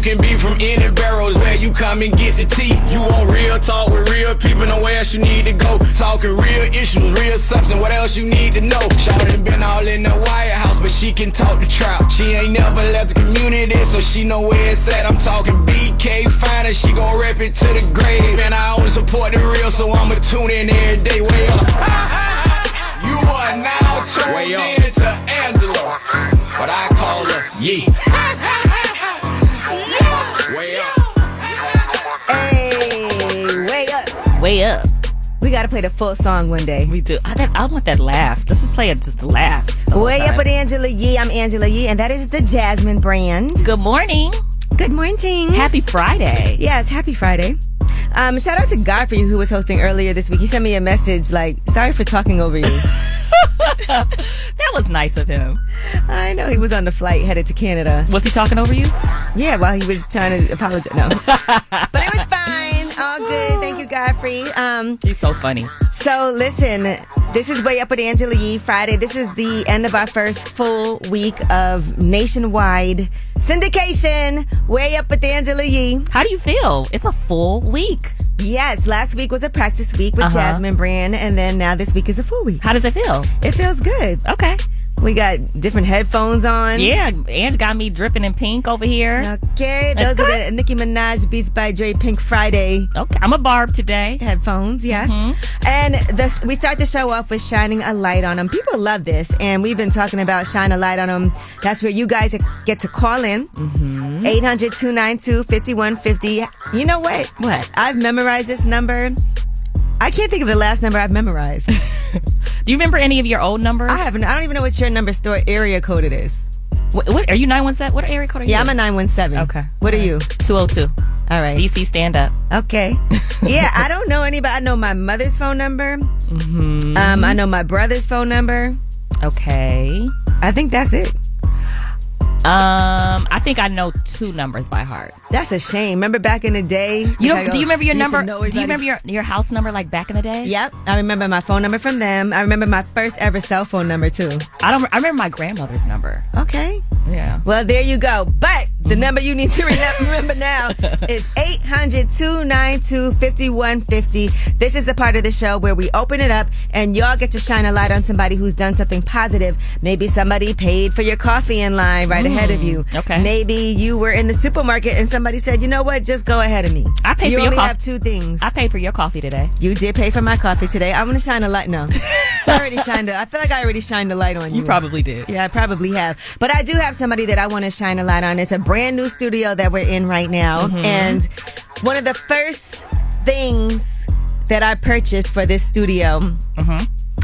can be from any barrels where you come and get the tea. You want real talk with real people, nowhere else you need to go. Talking real issues, real substance, what else you need to know? Shawty been all in the White House, but she can talk the trap. She ain't never left the community, so she know where it's at. I'm talking BK Finer, she gon' rep it to the grave. And I only support the real, so I'ma tune in every day. Way up. You are now tuned in to Angela, but I call her Yee. Way up. Hey, way up. Way up. We gotta play the full song one day. We do. I want that laugh. Let's just play it, just a laugh. Way up with Angela Yee. I'm Angela Yee, and that is the Jasmine brand. Good morning. Good morning. Happy Friday. Yes, happy Friday. Shout out to Godfrey, who was hosting earlier this week. He sent me a message like, sorry for talking over you. That was nice of him. I know. He was on the flight headed to Canada. Was he talking over you? Yeah, while he was trying to apologize. No. But it was fine. All good. Thank you, Godfrey. He's so funny. So, listen, this is Way Up with Angela Yee Friday. This is the end of our first full week of nationwide syndication. Way Up with Angela Yee. How do you feel? It's a full week. Yes, last week was a practice week with Jasmine Brand, and then now this week is a full week. How does it feel? It feels good. Okay. We got different headphones on. Yeah, Ange got me dripping in pink over here. Okay, those are the Nicki Minaj Beats by Dre Pink Friday. Okay, I'm a Barb today. Headphones, yes. Mm-hmm. And we start the show off with Shining a Light on Them. People love this, and we've been talking about Shine a Light on Them. That's where you guys get to call in. 800-292-5150. You know what? What? I've memorized this number. I can't think of the last number I've memorized. Do you remember any of your old numbers? I haven't. I don't even know what your number store area code it is. What are you, 917? What area code are you? Yeah, I'm a 917. Okay. What are you? 202. All right. DC stand up. Okay. Yeah, I don't know anybody. I know my mother's phone number. I know my brother's phone number. Okay. I think that's it. I think I know 2 numbers by heart. That's a shame. Remember back in the day? Do you remember your number? Do you remember your house number like back in the day? Yep. I remember my phone number from them. I remember my first ever cell phone number too. I remember my grandmother's number. Okay. Yeah. Well, there you go. But the number you need to remember now is 800-292-5150. This is the part of the show where we open it up and y'all get to shine a light on somebody who's done something positive. Maybe somebody paid for your coffee in line right ahead of you. Okay. Maybe you were in the supermarket and somebody said, you know what, just go ahead of me. I paid you for your coffee. only have 2 things. I paid for your coffee today. You did pay for my coffee today. I'm going to shine a light. No. I feel like I already shined a light on you. You probably did. Yeah, I probably have. But I do have somebody that I want to shine a light on. It's a brand new studio that we're in right now. And one of the first things that I purchased for this studio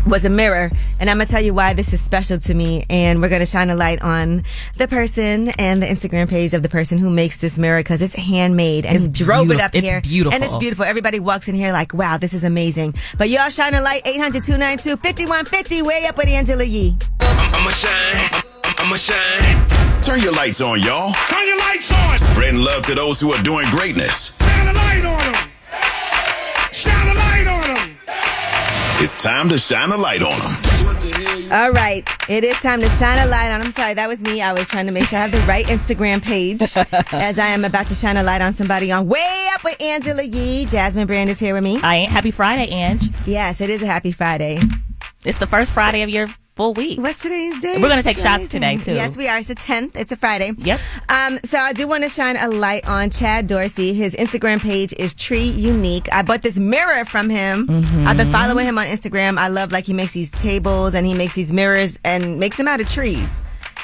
was a mirror. And I'm going to tell you why this is special to me. And we're going to shine a light on the person and the Instagram page of the person who makes this mirror because it's handmade. And he drove it up here. It's beautiful. And it's beautiful. Everybody walks in here like, wow, this is amazing. But y'all shine a light, 800-292-5150. Way Up with Angela Yee. I'ma shine. Turn your lights on, y'all. Turn your lights on. Spreading love to those who are doing greatness. Shine a light on them. Shine a light on them. It's time to shine a light on them. All right. It is time to shine a light on. I'm sorry, that was me. I was trying to make sure I have the right Instagram page as I am about to shine a light on somebody on Way Up with Angela Yee. Jasmine Brand is here with me. Happy Friday, Ange. Yes, it is a happy Friday. It's the first Friday of your full week. What's today's day? We're going to take shots today, too. Yes, we are. It's the 10th. It's a Friday. Yep. So I do want to shine a light on Chad Dorsey. His Instagram page is Tree Unique. I bought this mirror from him. I've been following him on Instagram. I love he makes these tables and he makes these mirrors and makes them out of trees.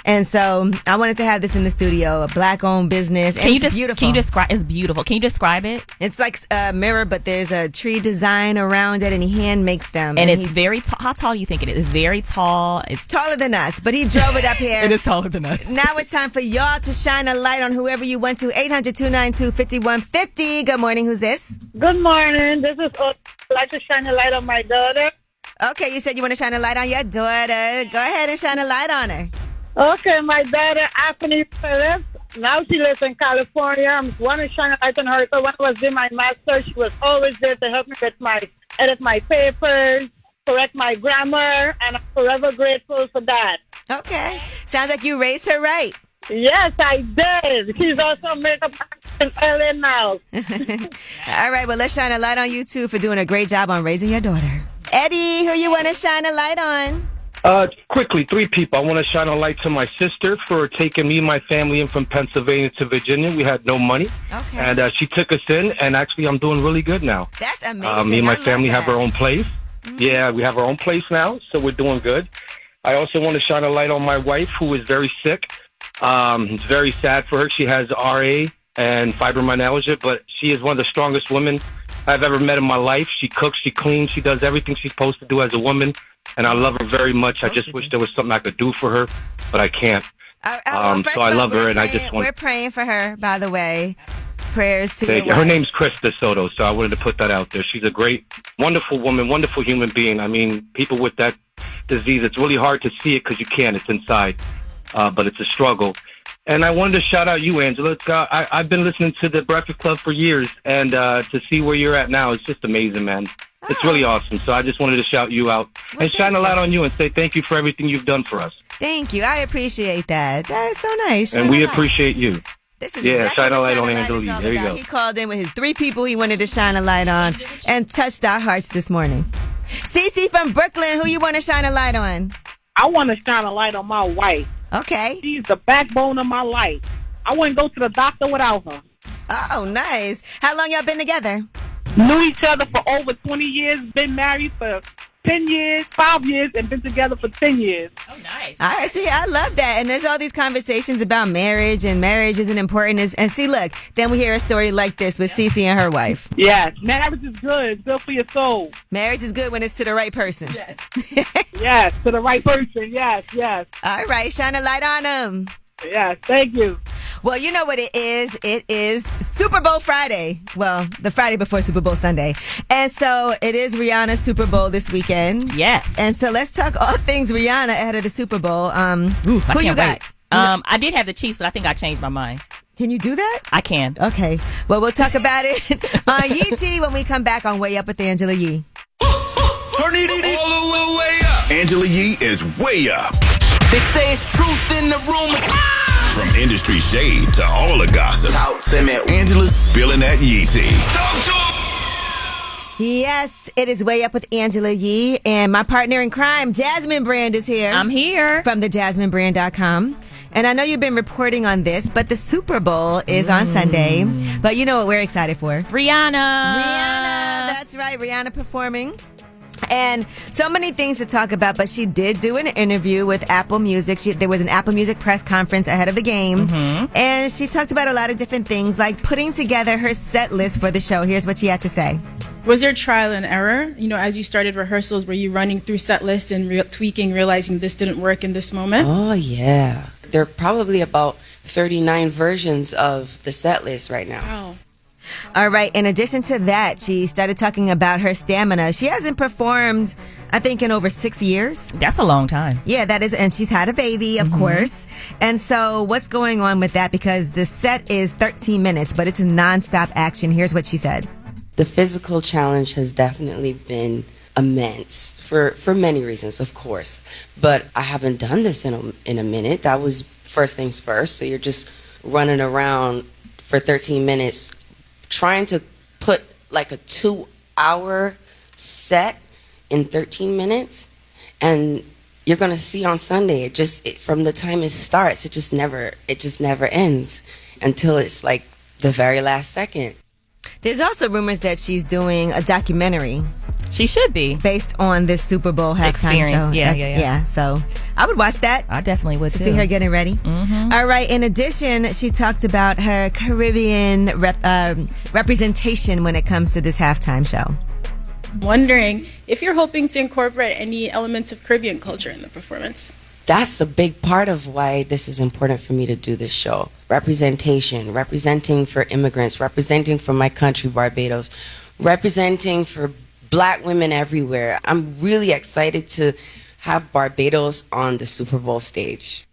And so I wanted to have this in the studio, a black-owned business. And it's beautiful. Can you describe? It's beautiful. Can you describe it? It's like a mirror, but there's a tree design around it, and he hand makes them. And it's very tall. How tall do you think it is? It's very tall. It's taller than us, but he drove it up here. It is taller than us. Now it's time for y'all to shine a light on whoever you went to. 800-292-5150. Good morning. Who's this? Good morning. This is I'd like to shine a light on my daughter. Okay, you said you want to shine a light on your daughter. Go ahead and shine a light on her. Okay, my daughter, Anthony Phillips. Now she lives in California. I want to shine a light on her. So when I was doing my master's, she was always there to help me with edit my papers, correct my grammar, and I'm forever grateful for that. Okay. Sounds like you raised her right. Yes, I did. She's also a makeup artist in LA now. All right, well, let's shine a light on you, too, for doing a great job on raising your daughter. Eddie, who you want to shine a light on? Quickly, 3 people. I want to shine a light to my sister for taking me and my family in from Pennsylvania to Virginia. We had no money. Okay. And she took us in, and actually I'm doing really good now. That's amazing. Me and my I love family that. have our own place. Mm-hmm. Yeah, we have our own place now, so we're doing good. I also want to shine a light on my wife, who is very sick. It's very sad for her. She has RA and fibromyalgia, but she is one of the strongest women I've ever met in my life. She cooks, she cleans, she does everything she's supposed to do as a woman, and I love her very much. I just wish there was something I could do for her, but I can't. So I love her, and I just want... We're praying for her, by the way. Prayers to your wife. Her name's Krista Soto, so I wanted to put that out there. She's a great, wonderful woman, wonderful human being. I mean, people with that disease, it's really hard to see it because you can't. It's inside, but it's a struggle. And I wanted to shout out you, Angela. I've been listening to the Breakfast Club for years, and to see where you're at now is just amazing, man. It's really awesome. So I just wanted to shout you out and shine a light on you and say thank you for everything you've done for us. Thank you. I appreciate that. That is so nice. And we appreciate you. This is exactly shine a what light Shine on a Light Angela is Yee. all There you about. go. He called in with his 3 people he wanted to shine a light on and touched our hearts this morning. Cece from Brooklyn, who you want to shine a light on? I want to shine a light on my wife. Okay. She's the backbone of my life. I wouldn't go to the doctor without her. Oh, nice. How long y'all been together? Knew each other for over 20 years, been married for 10 years, 5 years, and been together for 10 years. Oh, nice. All right, see, I love that. And there's all these conversations about marriage, and marriage isn't important. And see, look, then we hear a story like this with Cece and her wife. Yes, marriage is good. It's good for your soul. Marriage is good when it's to the right person. Yes. Yes, to the right person. Yes, yes. All right, shine a light on them. Yes, thank you. Well, you know what it is. It is Super Bowl Friday. Well, the Friday before Super Bowl Sunday. And so it is Rihanna Super Bowl this weekend. Yes. And so let's talk all things Rihanna ahead of the Super Bowl. Ooh, who you got? I did have the Chiefs, but I think I changed my mind. Can you do that? I can. Okay. Well, we'll talk about it on Yee when we come back on Way Up with Angela Yee. Turn it all the way up. Angela Yee is way up. They say it's truth in the rumors. From industry shade to all the gossip. Talk to me. Angela's spilling that Yee tea. Talk to him. Yes, it is Way Up with Angela Yee. And my partner in crime, Jasmine Brand, is here. I'm here. From thejasminebrand.com. And I know you've been reporting on this, but the Super Bowl is on Sunday. But you know what we're excited for? Rihanna. That's right. Rihanna performing. And so many things to talk about, but she did do an interview with Apple Music. There was an Apple Music press conference ahead of the game. And she talked about a lot of different things, like putting together her set list for the show. Here's what she had to say. Was there trial and error? You know, as you started rehearsals, were you running through set lists and tweaking, realizing this didn't work in this moment? Oh, yeah. There are probably about 39 versions of the set list right now. Wow. All right. In addition to that, she started talking about her stamina. She hasn't performed, I think, in over 6 years. That's a long time. Yeah, that is. And she's had a baby, of course. And so what's going on with that? Because the set is 13 minutes, but it's a nonstop action. Here's what she said. The physical challenge has definitely been immense for many reasons, of course. But I haven't done this in a minute. That was first things first. So you're just running around for 13 minutes trying to put like a 2-hour set in 13 minutes, and you're gonna see on Sunday. From the time it starts, it just never ends until it's like the very last second. There's also rumors that she's doing a documentary. She should be. Based on this Super Bowl halftime show. Yeah. So I would watch that. I definitely would to too. see her getting ready. All right. In addition, she talked about her Caribbean representation when it comes to this halftime show. Wondering if you're hoping to incorporate any elements of Caribbean culture in the performance. That's a big part of why this is important for me to do this show. Representation, representing for immigrants, representing for my country, Barbados, representing for Black women everywhere. I'm really excited to have Barbados on the Super Bowl stage.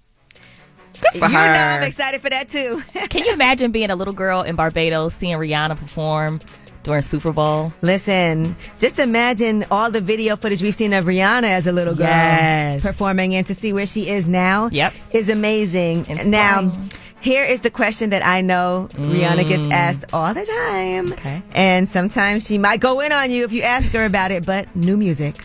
Good for her. You know I'm excited for that too. Can you imagine being a little girl in Barbados, seeing Rihanna perform, during Super Bowl. Listen, just imagine all the video footage we've seen of Rihanna as a little girl performing, and to see where she is now is amazing. Inspiring. Now, here is the question that I know Rihanna gets asked all the time. Okay. And sometimes she might go in on you if you ask her about it, but new music.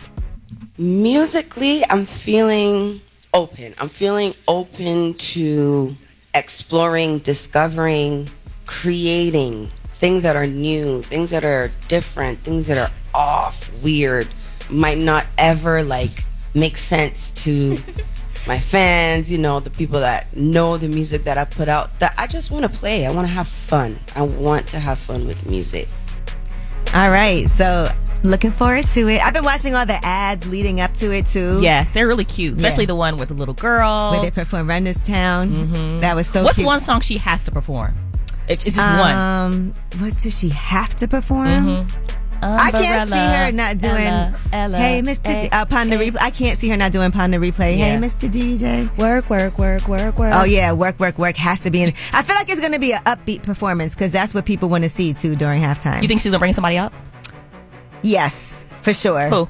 Musically, I'm feeling open. I'm feeling open to exploring, discovering, creating things that are new, things that are different, things that are off, weird, might not ever like make sense to my fans, you know, the people that know the music that I put out, that I just want to play. I want to have fun. I want to have fun with music. All right, so looking forward to it. I've been watching all the ads leading up to it too. Yes, they're really cute, especially the one with the little girl where they perform "Run This Town." That was so What's cute. one song she has to perform? It's just one. What does she have to perform? I can't see her not doing "Hey Mr. D." Upon the replay. I can't see her not doing "Upon the Replay." Hey Mr. DJ. Work, work, work, work, work. Oh yeah, work, work, work has to be in. I feel like it's going to be an upbeat performance because that's what people want to see too during halftime. You think she's gonna bring somebody up? Yes, for sure. Who?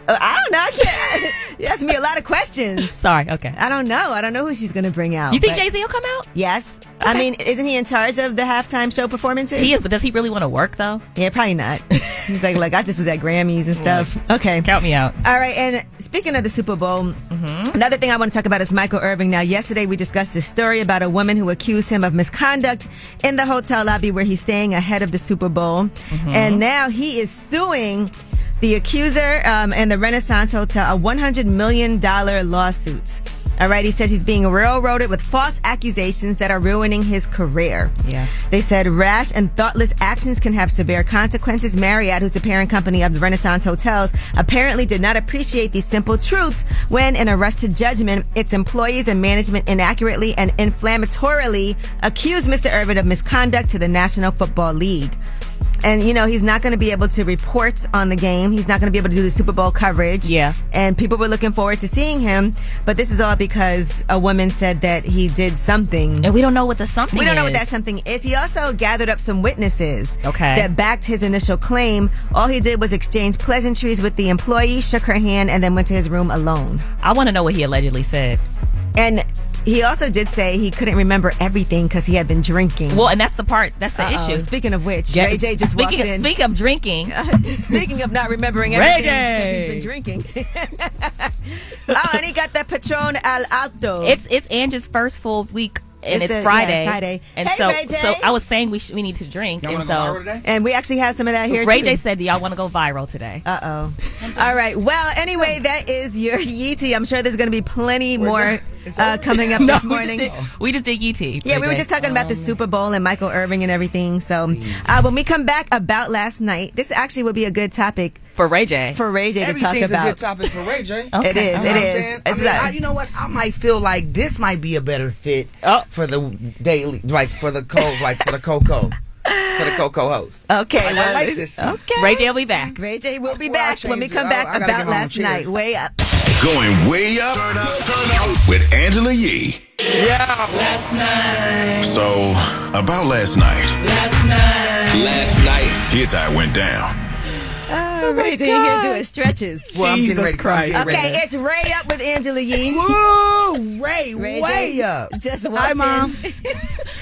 I don't know. I can't. You asked me a lot of questions. Sorry. Okay. I don't know. I don't know who she's going to bring out. You think Jay-Z will come out? Yes. Okay. I mean, isn't he in charge of the halftime show performances? He is, but does he really want to work though? Yeah, probably not. He's like, look, I just was at Grammys and stuff. Okay. Count me out. All right. And speaking of the Super Bowl, another thing I want to talk about is Michael Irving. Now, yesterday we discussed this story about a woman who accused him of misconduct in the hotel lobby where he's staying ahead of the Super Bowl. And now he is suing the accuser and the Renaissance Hotel a $100 million lawsuit. All right, he says he's being railroaded with false accusations that are ruining his career. Yeah. They said rash and thoughtless actions can have severe consequences. Marriott, who's the parent company of the Renaissance Hotels, apparently did not appreciate these simple truths when, in a rush to judgment, its employees and management inaccurately and inflammatorily accused Mr. Irvin of misconduct to the National Football League. And, you know, he's not going to be able to report on the game. He's not going to be able to do the Super Bowl coverage. Yeah. And people were looking forward to seeing him. But this is all because a woman said that he did something. And we don't know what the something is. We don't know what that something is. He also gathered up some witnesses that backed his initial claim. All he did was exchange pleasantries with the employee, shook her hand, and then went to his room alone. I want to know what he allegedly said. And he also did say he couldn't remember everything because he had been drinking. Well, and that's the part, that's the issue. Speaking of which, Ray J just walked in. Speaking of drinking. Speaking of not remembering everything because he's been drinking. Oh, and he got that Patron Al Alto. It's Angie's first full week. And it's Friday. Yeah, Friday. And hey, so I was saying we need to drink. Y'all and wanna go viral today? And we actually have some of that here Ray too. J said, do y'all want to go viral today? Uh-oh. All right. Well, anyway, that is your Yeetie. I'm sure there's going to be plenty more coming up this morning. We just did Yeetie. Yeah, we were just talking about the Super Bowl and Michael Irving and everything. So when we come back about last night, this actually would be a good topic for Ray J. For Ray J to talk Everything's about. a good topic for Ray J. Okay. It is. It is. I mean, you know what? I might feel like this might be a better fit for the daily, like for the Coco host. Okay, I like this. Okay, Ray J will be back. Ray J will be back when we come back about last night. Way up. Going way up. Turn up. With Angela Yee. Yeah. Last night. So, about last night. Last night. Here's how it went down. Ray J here doing stretches. Well, I'm getting ready. Okay, it's Ray Up with Angela Yee. Woo! Ray way up. Just walked Hi, Mom. in.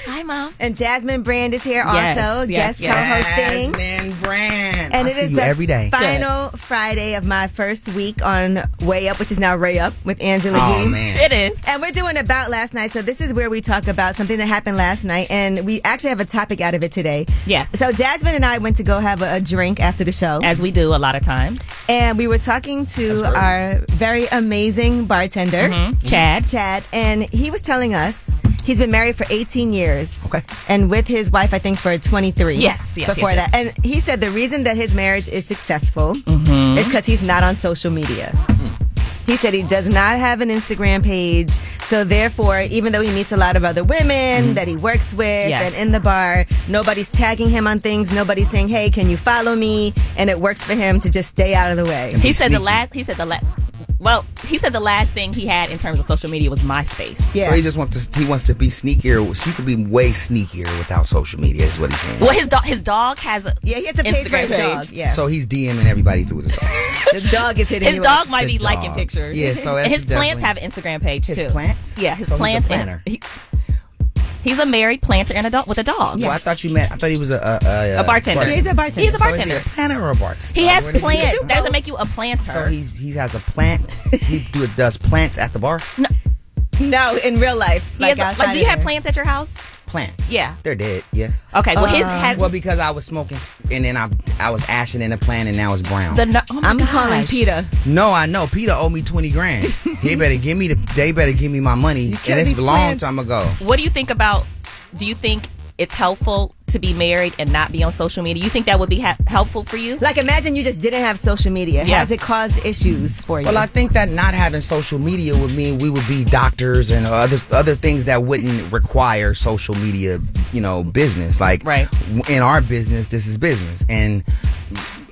Hi, Mom. And Jasmine Brand is here also, guest co-hosting. Jasmine Brand. And I it see is you the every day. final Friday of my first week on Way Up, which is now Ray Up with Angela Yee. Oh, man. It is. And we're doing About Last Night. So this is where we talk about something that happened last night. And we actually have a topic out of it today. Yes. So Jasmine and I went to go have a drink after the show. As we do a lot of times. And we were talking to our very amazing bartender, Chad, and he was telling us he's been married for 18 years. Okay. And with his wife, I think, for 23. Yes. Before that. And he said the reason that his marriage is successful is because he's not on social media. He said he does not have an Instagram page. So therefore, even though he meets a lot of other women that he works with and in the bar, nobody's tagging him on things. Nobody's saying, hey, can you follow me? And it works for him to just stay out of the way. He said the last Well, he said the last thing he had in terms of social media was MySpace. Yeah. So he just wants to be sneakier. So you could be way sneakier without social media, is what he's saying. Well, his dog has a he has a page for his dog. Yeah. So he's DMing everybody through his dog. The dog is hitting. His dog might be liking pictures. Yeah. So and his plants have an Instagram page too. His plants. Yeah, his so plants. He's a planter. He's a married planter and with a dog. Well, I thought he was a bartender. He's a bartender. He's a bartender. So is he a planter or a bartender? He has plants. That doesn't make you a planter. So he has a plant. He does plants at the bar? No, in real life. Do you have plants at your house? Plants. Yeah. They're dead, yes. Okay, well well, because I was smoking and then I was ashing in the plant and now it's brown. I'm calling Peter. No, I know. Peter owed me $20,000. They better give me my money. And it's a long time ago. What do you think about, do you think it's helpful to be married and not be on social media? You think that would be helpful for you? Like, imagine you just didn't have social media. Yeah. Has it caused issues for you? Well, I think that not having social media would mean we would be doctors and other things that wouldn't require social media, business. Like, in our business, this is business. And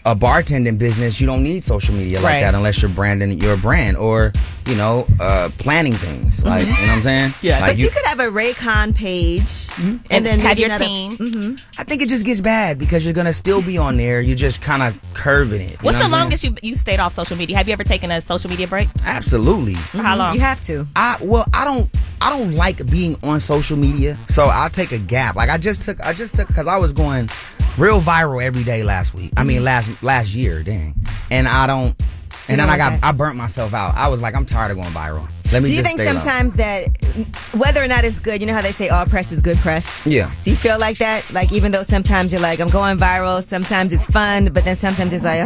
a bartending business, you don't need social media like that unless you're branding your brand or, planning things. Like, you know what I'm saying? Yeah. Like but you could have a Raycon page and then have your team. Mm-hmm. I think it just gets bad because you're going to still be on there. You're just kind of curving it. What's the longest you stayed off social media? Have you ever taken a social media break? Absolutely. For how long? You have to. I don't like being on social media, so I'll take a gap. Like I just took because I was going real viral every day last week. I mean last year, dang. And I don't. And then I burnt myself out. I was like, I'm tired of going viral. Do you think sometimes that whether or not it's good, you know how they say all press is good press? Yeah. Do you feel like that? Like, even though sometimes you're like, I'm going viral, sometimes it's fun, but then sometimes it's like,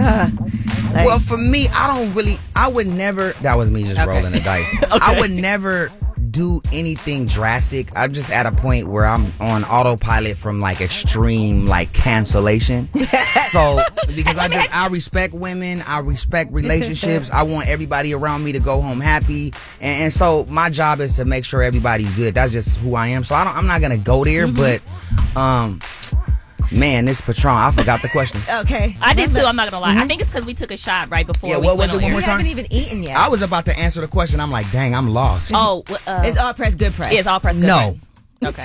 well, for me, I would never, that was me just rolling the dice. I would never do anything drastic. I'm just at a point where I'm on autopilot from like extreme like cancellation. So because I respect women, I respect relationships. I want everybody around me to go home happy, and so my job is to make sure everybody's good. That's just who I am. So I'm not gonna go there, but man, this Patron, I forgot the question. Okay. I did too, I'm not gonna lie. I think it's because we took a shot right before we what was went it on one air. more time? You haven't even eaten yet. I was about to answer the question. I'm like, dang, I'm lost. It's all press, good press. It's all press, good press. Okay.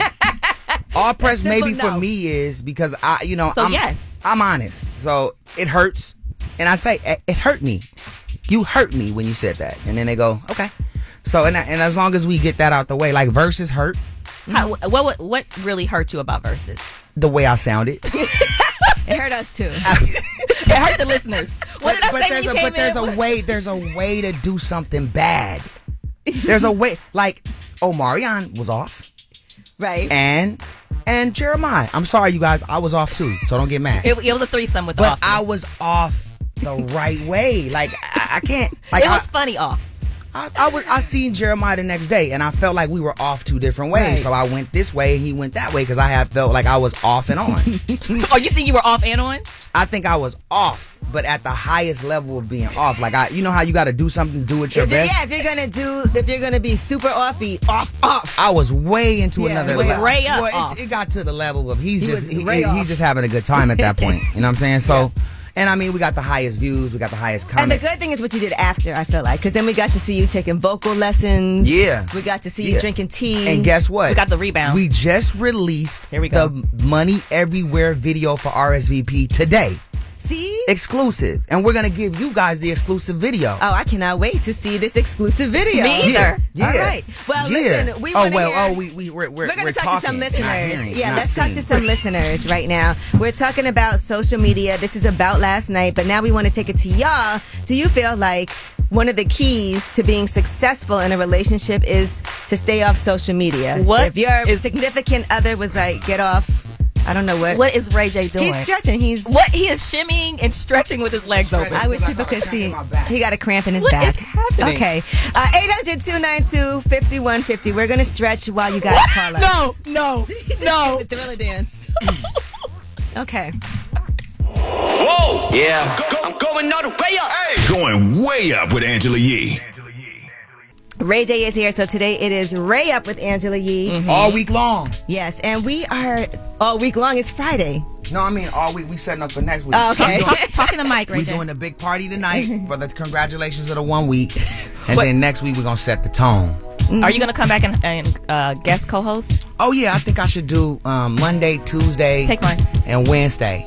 All press maybe for me is because I'm honest. So it hurts. And I say, it hurt me. You hurt me when you said that. And then they go, okay. So, and as long as we get that out the way, like verses hurt. What really hurt you about verses? The way I sounded. It hurt us too. It hurt the listeners. What did I say when you came in? There's a way to do something bad. There's a way, like Omarion was off. Right. And Jeremiah. I'm sorry, you guys. I was off too, so don't get mad. It was a threesome with But off. I was off the right way. Like I can't. Like it was funny off. I seen Jeremiah the next day, and I felt like we were off two different ways. Right. So I went this way, he went that way, because I had felt like I was off and on. Oh, you think you were off and on? I think I was off, but at the highest level of being off. Like you know how you got to do something, do it your best. Yeah, if you're gonna be super off, be off. I was way into another level. Way up. Well, it got to the level of he's just having a good time at that point. You know what I'm saying? So. Yeah. And I mean, we got the highest views, we got the highest comments. And the good thing is what you did after, I feel like. Because then we got to see you taking vocal lessons. Yeah. We got to see you drinking tea. And guess what? We got the rebound. We just released the Money Everywhere video for RSVP today. See? Exclusive. And we're going to give you guys the exclusive video. Oh, I cannot wait to see this exclusive video. Me either. Yeah. All right. Well, listen, we're going to talk to some listeners. Yeah, let's talk to some listeners right now. We're talking about social media. This is about last night, but now we want to take it to y'all. Do you feel like one of the keys to being successful in a relationship is to stay off social media? If your significant other was like, get off, I don't know what. What is Ray J doing? He's stretching. He is shimmying and stretching with his legs open. I wish people could see. He got a cramp in his back. What is happening? Okay. 800-292-5150. We're going to stretch while you guys call us. No. The Thriller dance. Okay. Whoa. Yeah. I'm going all the way up. Hey. Going way up with Angela Yee. Ray J is here, so today it is Ray Up with Angela Yee. Mm-hmm. All week long. Yes, and we are all week long. It's Friday. No, I mean all week. We setting up for next week. Oh, okay. Talking to Mike, We Ray J. doing a big party tonight for the congratulations of the 1 week, and then next week we're gonna set the tone. Are you going to come back and guest co-host? Oh yeah, I think I should do Monday, Tuesday, Take mine. and Wednesday.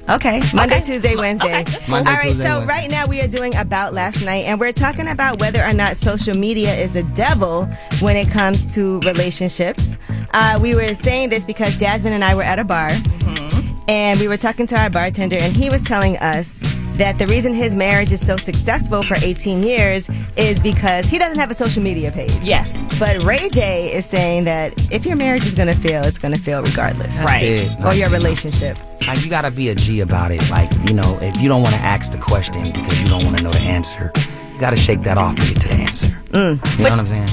Okay. Monday, Tuesday, Wednesday. Okay, that's Monday, All right, Tuesday, so Wednesday. right now we are doing About Last Night, and we're talking about whether or not social media is the devil when it comes to relationships. We were saying this because Jasmine and I were at a bar, and we were talking to our bartender, and he was telling us that the reason his marriage is so successful for 18 years is because he doesn't have a social media page. Yes. But Ray J is saying that if your marriage is going to fail, it's going to fail regardless. That's it. Or your relationship. Like, you gotta be a G about it. Like, you know, if you don't want to ask the question because you don't want to know the answer, you gotta shake that off and get to the answer. You know what I'm saying?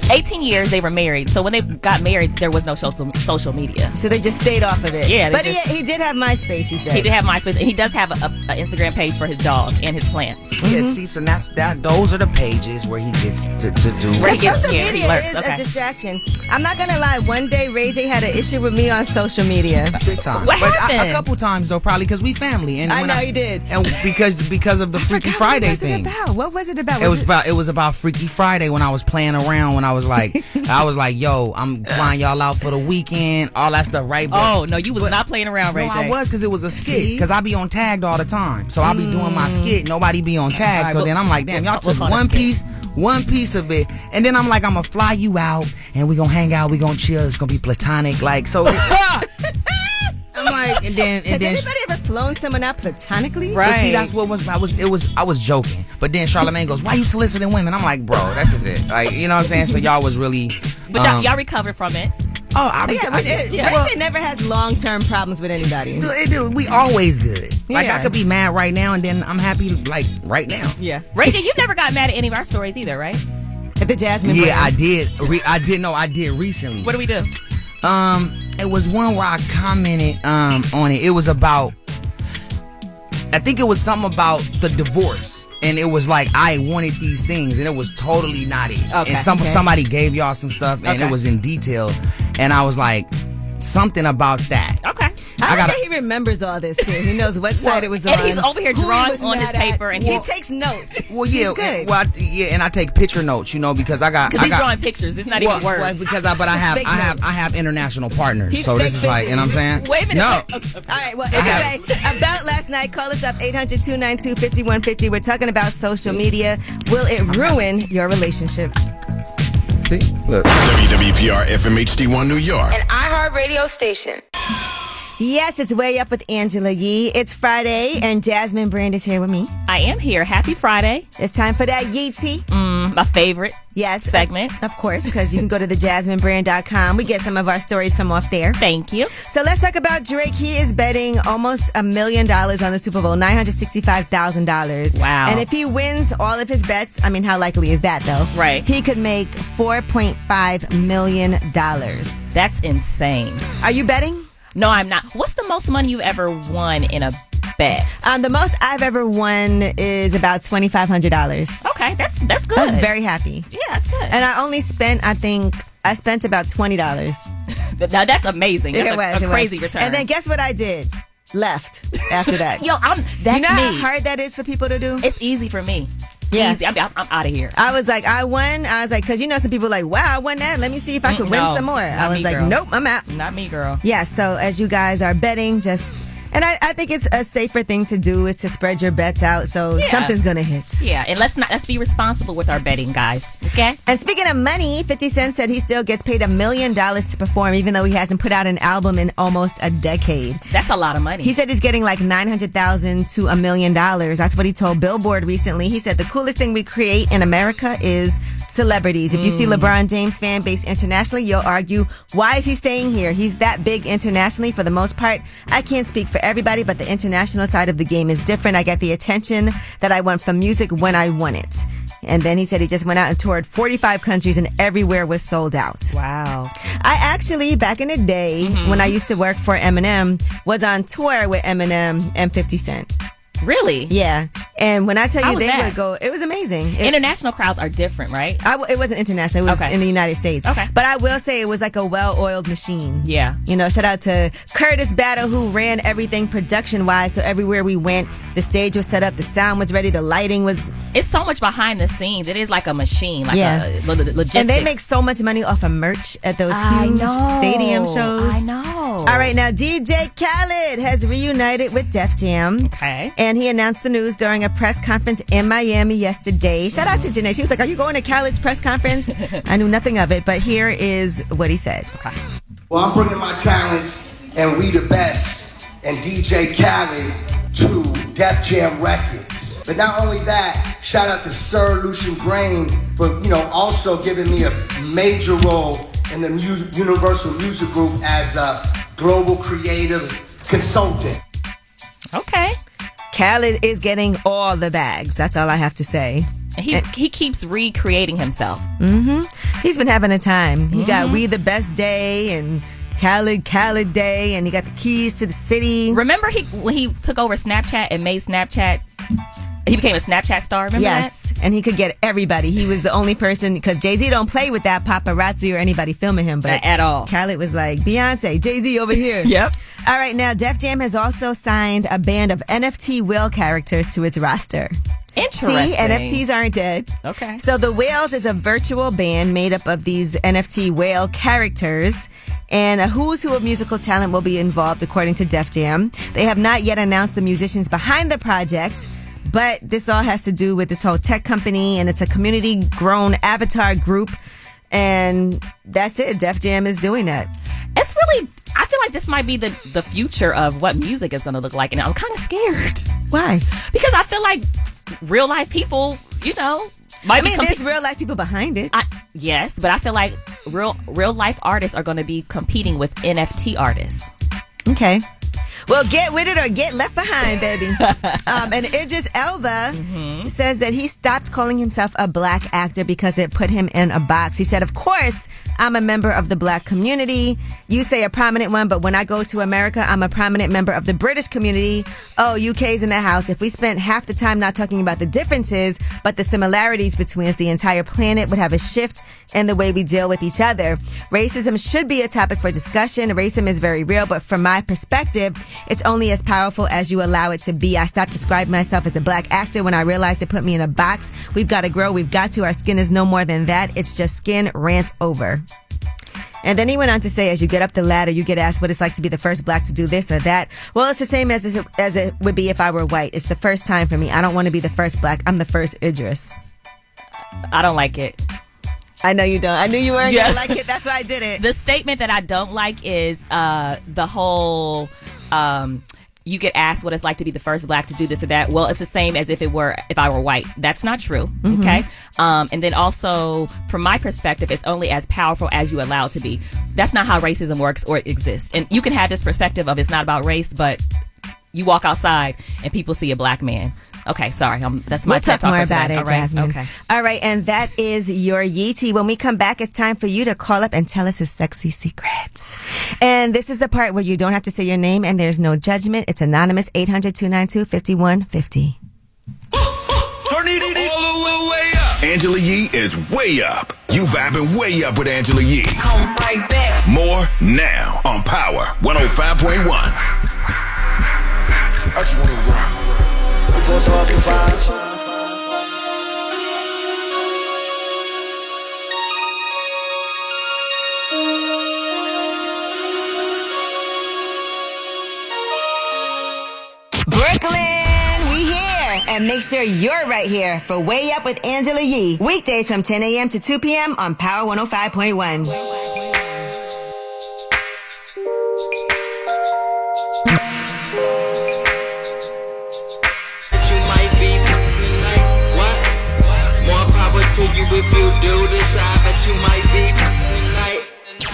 18 years they were married, so when they got married, there was no social media. So they just stayed off of it. Yeah, But he did have MySpace, he said. He did have MySpace, and he does have an Instagram page for his dog and his plants. Yeah, see, so those are the pages where he gets to do. Where he Because gets social scared, he media lurks, is okay. a distraction. I'm not gonna lie. One day, Ray J had an issue with me on social media. Big time. What But happened? a couple times though, probably because we family. And I when know you did. And because of the Freaky Friday thing. What was it about? It was about Freaky Friday when I was playing around. When I was like, yo, I'm flying y'all out for the weekend, all that stuff, right? Oh no, you was not playing around, Ray No, J. I was, because it was a skit. Because I be on tagged all the time, so I'll be doing my skit. Nobody be on tag. All right, So then I'm like, damn, y'all took one piece of it, and then I'm like, I'm gonna fly you out, and we gonna hang out, we gonna chill. It's gonna be platonic, like so. I'm like, and then Has anybody ever flown someone out platonically? But see, that's what I was joking. But then Charlamagne goes, why you soliciting women? I'm like, bro, that's just it. Like, you know what I'm saying? So y'all was really. But y'all recovered from it. Oh, Ray J never has long-term problems with anybody. We always good. Like, Yeah. I could be mad right now, and then I'm happy, like, right now. Yeah. Ray J, you never got mad at any of our stories either, right? At the Jasmine Yeah, brand. I did. I did recently. What do we do? It was one where I commented on it. It was about, I think it was something about the divorce. And it was like, I wanted these things, and it was totally not it. Okay. And somebody gave y'all some stuff, and it was in detail. And I was like, something about that. Okay. I like that he remembers all this too. He knows what side it was on. And he's over here who he drawing was on his mad at. paper, and he takes notes. Well, yeah, He's good. and I take picture notes, you know, because I got. Because he's drawing pictures. It's not even words. Well, because I have international partners, He's so this is fake like, you know what I'm saying? Wait a minute. No. All right, well, anyway, About Last Night, call us up 800-292-5150. We're talking about social media. Will it ruin your relationship? See, look. WWPR FM HD1 New York. An iHeart radio station. Yes, it's Way Up with Angela Yee. It's Friday, and Jasmine Brand is here with me. I am here. Happy Friday. It's time for that Yee tea. My favorite segment. Of course, because you can go to thejasminebrand.com. We get some of our stories from off there. Thank you. So let's talk about Drake. He is betting almost $1 million on the Super Bowl, $965,000. Wow. And if he wins all of his bets, I mean, how likely is that, though? Right. He could make $4.5 million. That's insane. Are you betting? No, I'm not. What's the most money you've ever won in a bet? The most I've ever won is about $2,500. Okay, that's good. I was very happy. Yeah, that's good. And I only spent, I spent about $20. Now that's amazing. That's a crazy return. And then guess what I did? Left after that. Yo, that's you know me. how hard that is for people to do? It's easy for me. Yeah. Easy. I'm out of here. I was like, I won. I was like, because you know some people are like, wow, I won that. Let me see if I could win some more. I was like, girl. nope, I'm out. Not me, girl. Yeah, so as you guys are betting, and I think it's a safer thing to do is to spread your bets out so something's going to hit. Yeah, and let's be responsible with our betting, guys. Okay? And speaking of money, 50 Cent said he still gets paid $1 million to perform even though he hasn't put out an album in almost a decade. That's a lot of money. He said he's getting like $900,000 to $1 million. That's what he told Billboard recently. He said the coolest thing we create in America is celebrities. If you see LeBron James fan base internationally, you'll argue, why is he staying here? He's that big internationally for the most part. I can't speak for everybody, but the international side of the game is different. I get the attention that I want from music when I want it. And then he said he just went out and toured 45 countries and everywhere was sold out. Wow. I actually, back in the day, when I used to work for Eminem, was on tour with Eminem and 50 Cent. Really? Yeah. And when I tell How you was they that? would go, it was amazing. International crowds are different, right? It wasn't international. It was in the United States. Okay. But I will say it was like a well-oiled machine. Yeah. You know, shout out to Curtis Battle, who ran everything production-wise. So everywhere we went, the stage was set up, the sound was ready, the lighting was... It's so much behind the scenes. It is like a machine, like a logistics. And they make so much money off of merch at those huge stadium shows. I know. All right, now DJ Khaled has reunited with Def Jam. Okay. And he announced the news during a press conference in Miami yesterday. Shout out to Janae. She was like, are you going to Khaled's press conference? I knew nothing of it, but here is what he said. Okay. Well, I'm bringing my talents and We the Best and DJ Khaled to Def Jam Records. But not only that, shout out to Sir Lucian Grain for, also giving me a major role in the Universal Music Group as a global creative consultant. Okay. Khaled is getting all the bags. That's all I have to say. He keeps recreating himself. Mm-hmm. He's been having a time. He got We the Best Day and Khaled Day, and he got the keys to the city. Remember when he took over Snapchat and made Snapchat... He became a Snapchat star, remember that? And he could get everybody. He was the only person, because Jay-Z don't play with that paparazzi or anybody filming him. But at all. Khaled was like, Beyonce, Jay-Z over here. Yep. All right, now Def Jam has also signed a band of NFT whale characters to its roster. Interesting. See, NFTs aren't dead. Okay. So the Whales is a virtual band made up of these NFT whale characters, and a who's who of musical talent will be involved, according to Def Jam. They have not yet announced the musicians behind the project, but this all has to do with this whole tech company, and it's a community-grown avatar group, and that's it. Def Jam is doing that. It's really... I feel like this might be the future of what music is going to look like, and I'm kind of scared. Why? Because I feel like real life people, might be there's real life people behind it. Yes, but I feel like real life artists are going to be competing with NFT artists. Okay. Well, get with it or get left behind, baby. And Idris Elba says that he stopped calling himself a black actor because it put him in a box. He said, of course, I'm a member of the black community. You say a prominent one, but when I go to America, I'm a prominent member of the British community. Oh, UK's in the house. If we spent half the time not talking about the differences, but the similarities between us, the entire planet would have a shift in the way we deal with each other. Racism should be a topic for discussion. Racism is very real, but from my perspective, it's only as powerful as you allow it to be. I stopped describing myself as a black actor when I realized it put me in a box. We've got to grow. We've got to. Our skin is no more than that. It's just skin. Rant over. And then he went on to say, as you get up the ladder, you get asked what it's like to be the first black to do this or that. Well, it's the same as it would be if I were white. It's the first time for me. I don't want to be the first black. I'm the first Idris. I don't like it. I know you don't. I knew you weren't going to like it. That's why I did it. The statement that I don't like is the whole... you get asked what it's like to be the first black to do this or that. Well, it's the same as if I were white. That's not true. Okay. And then also, from my perspective, it's only as powerful as you allow it to be. That's not how racism works or exists. And you can have this perspective of it's not about race, but you walk outside and people see a black man. Okay, sorry. That's my TED talk. We'll talk more about it, all right? Jasmine. Okay. All right, and that is your Yeetie. When we come back, it's time for you to call up and tell us his sexy secrets. And this is the part where you don't have to say your name and there's no judgment. It's anonymous, 800-292-5150. Turn it all the way up. Angela Yee is way up. You vibing way up with Angela Yee. Come right back. More now on Power 105.1. I just want to rock. Brooklyn, we here. And make sure you're right here for Way Up with Angela Yee. Weekdays from 10 a.m. to 2 p.m. on Power 105.1. To you if you do decide that you might be like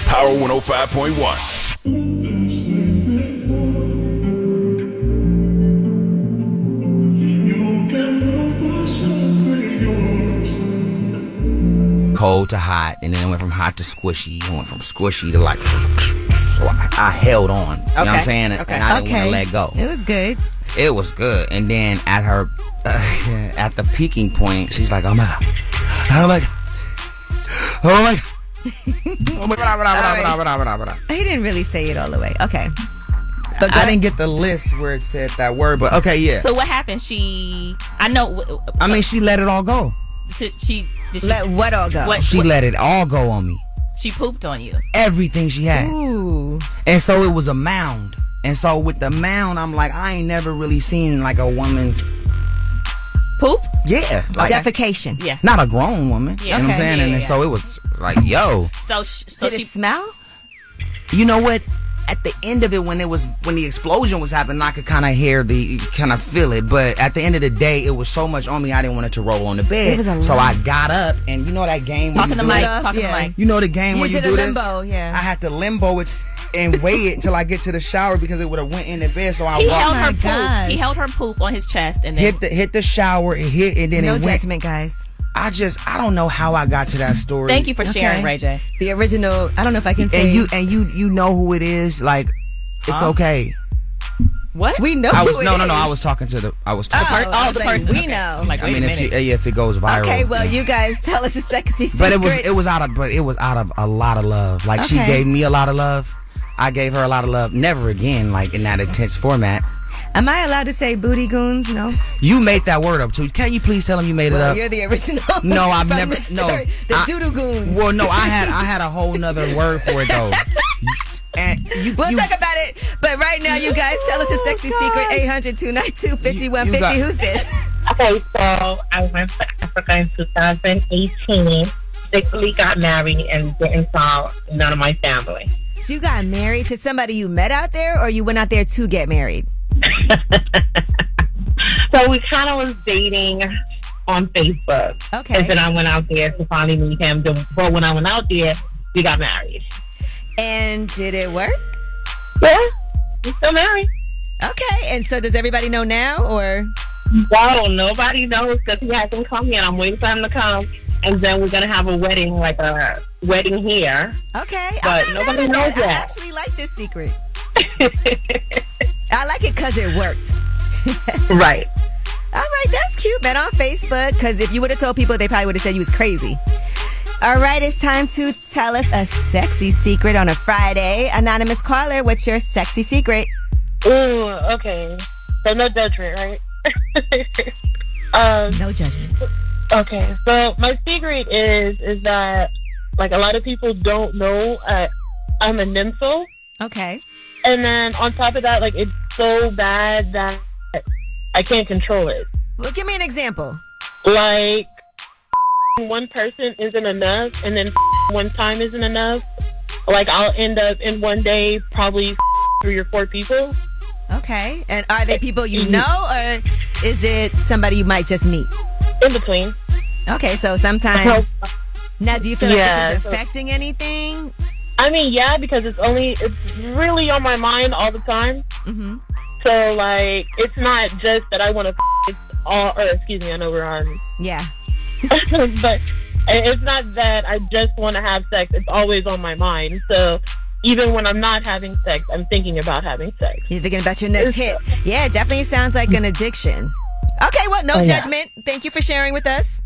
Power 105.1. Cold to hot, and then it went from hot to squishy. It went from squishy to like, so I held on. You know what I'm saying? Okay. And I didn't want to let go. It was good. It was good. And then at her, at the peaking point, she's like, oh my God. Oh my God. Oh my God. Oh my God. He didn't really say it all the way. Okay. But I didn't get the list where it said that word, but okay, yeah. So what happened? She let it all go. She let what all go? She let it all go on me. She pooped on you. Everything she had. Ooh. And so it was a mound. And so with the mound, I'm like, I ain't never really seen like a woman's poop. Yeah, like defecation. Yeah, not a grown woman. Yeah. You know what I'm saying? Yeah, and yeah. so it was like, yo. So did it smell? You know what? At the end of it, when the explosion was happening, I could kind of feel it. But at the end of the day, it was so much on me, I didn't want it to roll on the bed. So I got up, and you know that game. Talking to Mike. You know the game where you do this. Limbo, yeah. I had to limbo it and wait till I get to the shower because it would have went in the bed. So He held her poop on his chest and then hit the shower. It hit and then no it went. judgment, guys. I don't know how I got to that story. Thank you for sharing, Ray J. The original. I don't know if I can say. And you know who it is. Like, it's okay. What? We know. I was who it no. is. I was talking to the person. We know. Like, I mean, if it goes viral. Okay, well, you guys tell us a sexy secret. But it was out of a lot of love. Like she gave me a lot of love. I gave her a lot of love. Never again, like in that intense format. Am I allowed to say booty goons? No. You made that word up too. Can you please tell him you made it up? You're the original. No, I've from never. The story. The doo-doo goons. Well, no, I had a whole nother word for it though. And we'll talk about it. But right now, you guys tell us a sexy secret. 800-292-5150. Who's this? Okay, so I went to Africa in 2018. Secretly got married and didn't tell none of my family. So you got married to somebody you met out there, or you went out there to get married? So we kind of was dating on Facebook. Okay. And then I went out there to finally meet him. But when I went out there, we got married. And did it work? Yeah, we're still married. Okay. And so does everybody know now, or? Well, nobody knows because he hasn't come yet. I'm waiting for him to come. And then we're going to have a wedding, like a wedding here. Okay. But nobody knows yet. I actually like this secret. I like it because it worked. Right. All right, that's cute. Met on Facebook, because if you would have told people, they probably would have said you was crazy. All right, it's time to tell us a sexy secret on a Friday. Anonymous caller, what's your sexy secret? Ooh, okay. So no judgment, right? No judgment. Okay, so my secret is that, like, a lot of people don't know I'm a nympho. Okay. And then on top of that, like, it's so bad that I can't control it. Well, give me an example. Like, one person isn't enough, and then one time isn't enough. Like, I'll end up in one day probably 3 or 4 people. Okay. And are they people you know, or is it somebody you might just meet? In between. Okay, so sometimes. Now, do you feel like this is affecting anything? I mean, yeah, because it's really on my mind all the time. Mm-hmm. So, like, it's not just that I want to. It's all. Or excuse me, I know we're on. Yeah. But it's not that I just want to have sex. It's always on my mind. So even when I'm not having sex, I'm thinking about having sex. You're thinking about your next hit. Yeah, it definitely sounds like an addiction. Okay, well, no judgment. Thank you for sharing with us.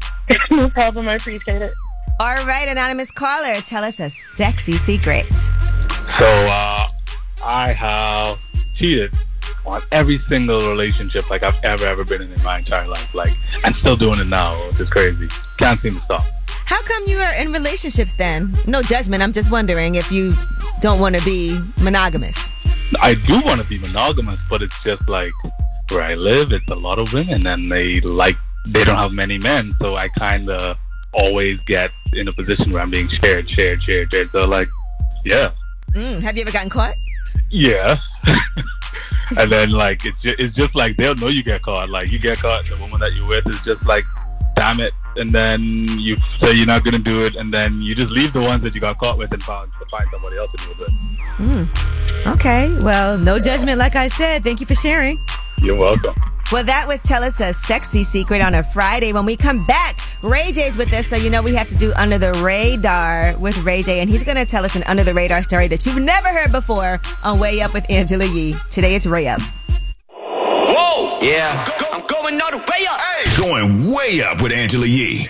No problem. I appreciate it. All right, anonymous caller, tell us a sexy secret. So, I have cheated on every single relationship like I've ever been in my entire life. Like, I'm still doing it now, which is crazy. Can't seem to stop. How come you are in relationships then? No judgment. I'm just wondering if you don't want to be monogamous. I do want to be monogamous, but it's just like where I live, it's a lot of women and they don't have many men. So I kind of always get in a position where I'm being shared. So like, yeah. Have you ever gotten caught? Yeah. And then like, it's just like, they'll know you get caught. Like you get caught, the woman that you're with is just like, damn it. And then you say you're not going to do it. And then you just leave the ones that you got caught with and find somebody else to do it. Okay. Well, no judgment. Like I said, thank you for sharing. You're welcome. Well, that was Tell Us a Sexy Secret on a Friday. When we come back, Ray J's with us. So, you know, we have to do Under the Radar with Ray J. And he's going to tell us an Under the Radar story that you've never heard before on Way Up with Angela Yee. Today it's Way Up. Whoa! Yeah, I'm going all the way up. Going way up with Angela Yee.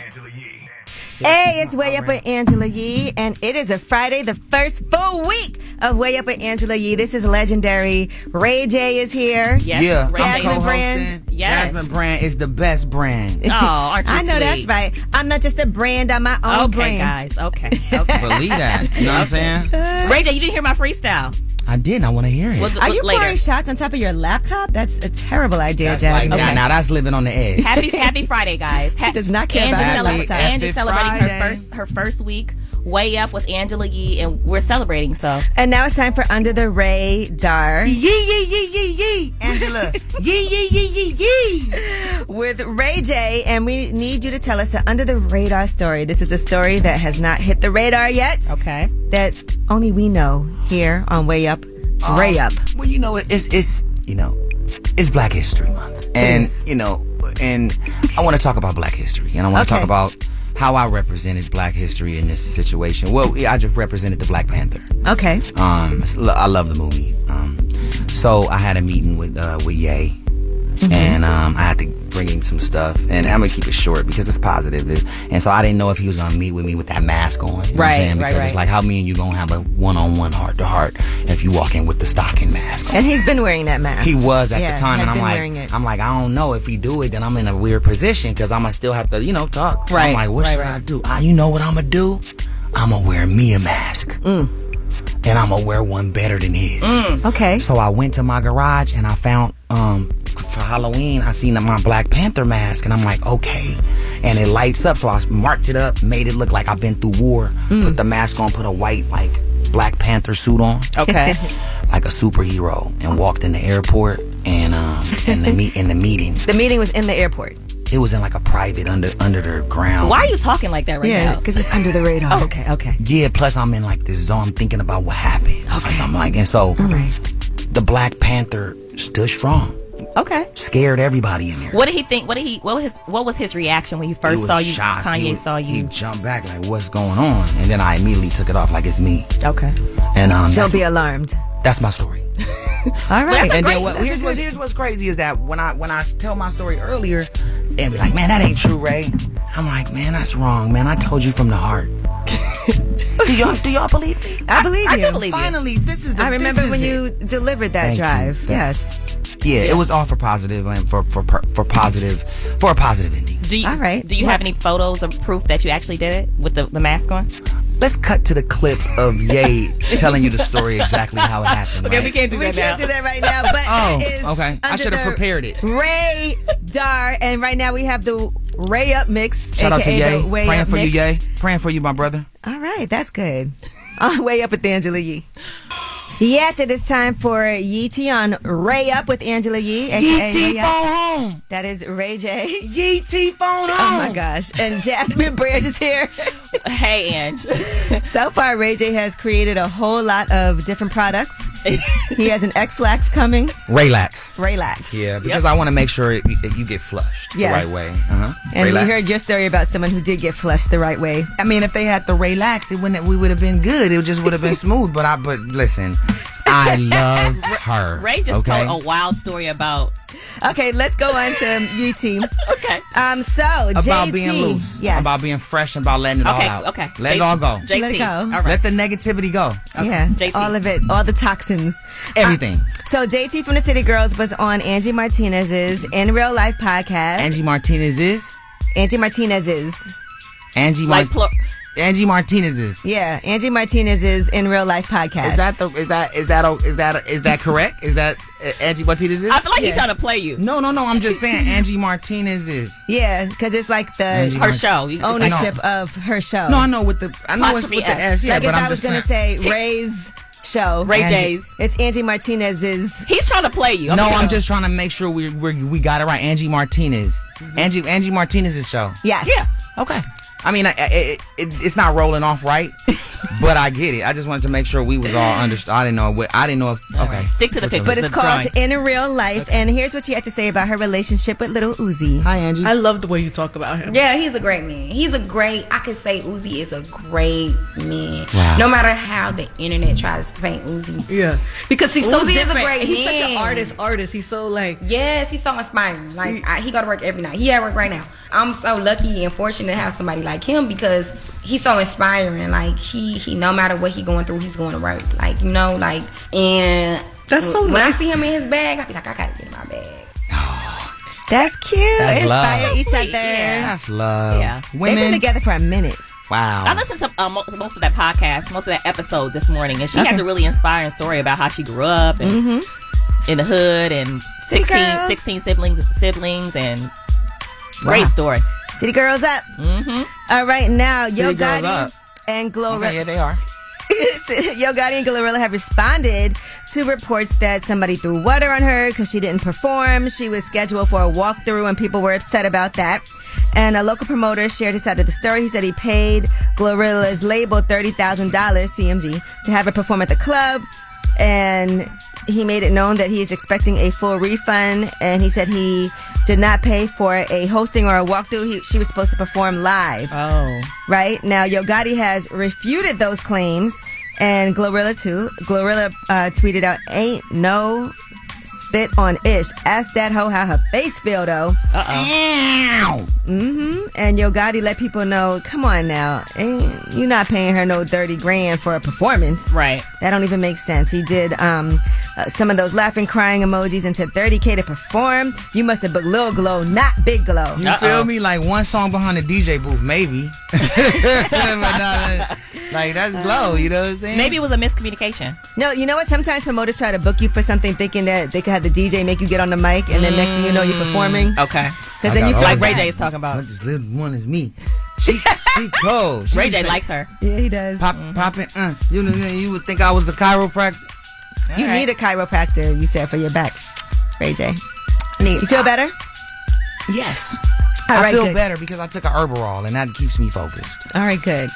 Hey, it's Way Up with Angela Yee, and it is a Friday, the first full week of Way Up with Angela Yee. This is legendary. Ray J is here. Yes, Yeah, Jasmine brand. Yes. Jasmine brand is the best brand. Oh, aren't you I know sweet? that's right. I'm not just a brand, I'm my own Okay, brand. guys. Okay. Believe that. You know what I'm saying? Ray J, you didn't hear my freestyle. I did. I want to hear it. We'll do Are it you later. pouring shots on top of your laptop? That's a terrible idea, That's Jasmine. like, now that's living on the edge. Happy Friday, guys. She does not care Ange about is her laptop. Ange is Happy celebrating Friday. her first week Way Up with Angela Yee, and we're celebrating. So And now it's time for Under the Radar Yee. Angela. Yee. with Ray J. And we need you to tell us an Under the Radar story. This is a story that has not hit the radar yet. okay. That only we know here on Way Up. Ray Up. Well, you know, it's Black History Month, and is. you know, and I want to talk about Black history, and I want to Okay. talk about how I represented Black history in this situation. Well, I just represented the Black Panther. Okay. I love the movie. So I had a meeting with Ye, and I had to bring him some stuff, and I'm gonna keep it short because it's positive. And so I didn't know if he was gonna meet with me with that mask on. You know what I'm Right, saying? right, Because it's right. like how me and you gonna have a one-on-one, heart-to-heart if you walk in with the stocking mask on. And he's been wearing that mask. He was at Yeah, the time, had and been wearing it. I'm like, I don't know if he do it, then I'm in a weird position because I might still have to, talk. So I'm Right, like, what right, should right. I do? You know what I'm gonna do? I'm gonna wear me a mask, and I'm gonna wear one better than his. Okay. So I went to my garage and I found for Halloween I seen my Black Panther mask, and I'm like, okay, and it lights up. So I marked it up, made it look like I've been through war. Put the mask on, put a white Black Panther suit on. Okay. Like a superhero, and walked in the airport, and in the meeting. The meeting was in the airport. It was in like a private under the ground. Why are you talking like that right Yeah, now? because it's under the radar. Oh, okay. Yeah, plus I'm in like this zone. I'm thinking about what happened. Okay. I'm like, and so the Black Panther stood strong. Okay. Scared everybody in there. What did he think? What was his reaction when you He first was saw you? shocked. Kanye saw He you. jumped back like, what's going on? And then I immediately took it off like it's me. Okay. And Don't be alarmed. that's my story. All right. And then here's what's crazy is that when I tell my story earlier, and be like, man, that ain't true, Ray. I'm like, man, that's wrong, man. I told you from the heart. Do y'all believe me? I believe you. I do believe you. Finally, this is the I remember this is when it. you delivered that Thank you. drive. Thank Yes. Yeah, it was all for positive and for a positive ending. Do you, All right. Do you have any photos of proof that you actually did it with the mask on? Let's cut to the clip of Ye telling you the story exactly how it happened. Okay, right? we can't do We that can't now. do that right now, but Oh, it is okay. I under should have the prepared it. Radar, and right now we have the Ray Up mix. Shout out to AKA Ye. the Way Praying Up for mix. you, Ye. Praying for you, my brother. All right, that's good. On Way Up with Angela Yee. Yes, it is time for Yee T on Ray Up with Angela Yee. AKA Yee T Ray Up. phone home. That is Ray J. Yee T phone home. Oh my gosh. And Jasmine Brand is here. Hey, Ange. So far, Ray J has created a whole lot of different products. He has an X-Lax coming. Raylax. Raylax. Yeah, because I want to make sure that you get flushed Yes. the right way. And Raylax. we heard your story about someone who did get flushed the right way. I mean, if they had the Raylax, we would have been good. It just would have been smooth. But listen, I love her. Ray just okay? told a wild story about. Okay, let's go on to Yee T. Okay. So About JT, being loose. Yes. About being fresh and about letting it all Okay, out. okay. Let it all go. JT. Let it go. All right. Let the negativity go. Okay. Yeah, JT. all of it, all the toxins. Everything. So JT from the City Girls was on Angie Martinez's In Real Life podcast. Angie Martinez is? Angie Martinez's. Angie Like Angie Martinez is. Yeah, Angie Martinez's In Real Life podcast. Is that correct? Is that Angie Martinez is? I feel like he's trying to play you. No. I'm just saying Angie Martinez is. Yeah, because it's like Angie the Her show. ownership of her show. No, I know it's with the S. Yeah, like but if I'm I was just gonna saying. say Ray's show, Ray Angie- J's. it's Angie Martinez's. He's trying to play you. I'm just trying to make sure we got it right. Angie Martinez. Angie Martinez's show. Yes. Yeah. Okay. I mean, it's not rolling off right, but I get it. I just wanted to make sure we was all understood. I didn't know if okay. Stick to the picture. But it's called In Real Life, and here's what she had to say about her relationship with Little Uzi. Hi, Angie. I love the way you talk about him. Yeah, he's a great man. I could say Uzi is a great man. Wow. No matter how the internet tries to paint Uzi. Yeah, because he's so Uzi different. is a great He's man. such an artist. He's so like. Yes, he's so inspiring. Like he go to work every night. He at work right now. I'm so lucky and fortunate to have somebody like him because he's so inspiring. Like he no matter what he going through, he's going to work. Like and that's so when nice. I see him in his bag, I be like, I gotta get in my bag. That's cute. That's Inspire love. each Sweet, other. yeah. That's love. Yeah. Women. They've been together for a minute. Wow. I listened to most of that podcast, most of that episode this morning, and she has a really inspiring story about how she grew up and in the hood and 16 siblings and great story. City Girls up. All right, now Yo City Girls Gotti up. and Glorilla. Okay, yeah, they are. Yo Gotti and Glorilla have responded to reports that somebody threw water on her because she didn't perform. She was scheduled for a walkthrough and people were upset about that. And a local promoter shared his side of the story. He said he paid Glorilla's label $30,000, CMG, to have her perform at the club. And he made it known that he is expecting a full refund. And he said he did not pay for a hosting or a walkthrough. She was supposed to perform live. Oh. Right? Now, Yo Gotti has refuted those claims, and Glorilla too. Glorilla tweeted out, "Ain't no spit on Ish. Ask that hoe how her face feel, though." And Yo Gotti let people know, come on now, you're not paying her no $30,000 for a performance. Right. That don't even make sense. He did some of those laughing, crying emojis and said $30,000 to perform. You must have booked Lil Glow, not Big Glow. You feel me? Like one song behind the DJ booth, maybe. Like that's Glow, you know what I'm saying? Maybe it was a miscommunication. No, you know what? Sometimes promoters try to book you for something thinking that they could have the DJ make you get on the mic, and then next thing you know, you're performing. Okay. Because then you feel like Ray J is talking about. This little one is me. She cold. Ray J likes her. Yeah, he does. Popping. You would think I was the chiropractor. You need a chiropractor, you said, for your back, Ray J. You feel better? Yes. All right, I feel good. better because I took a Herberol, and that keeps me focused. All right, good.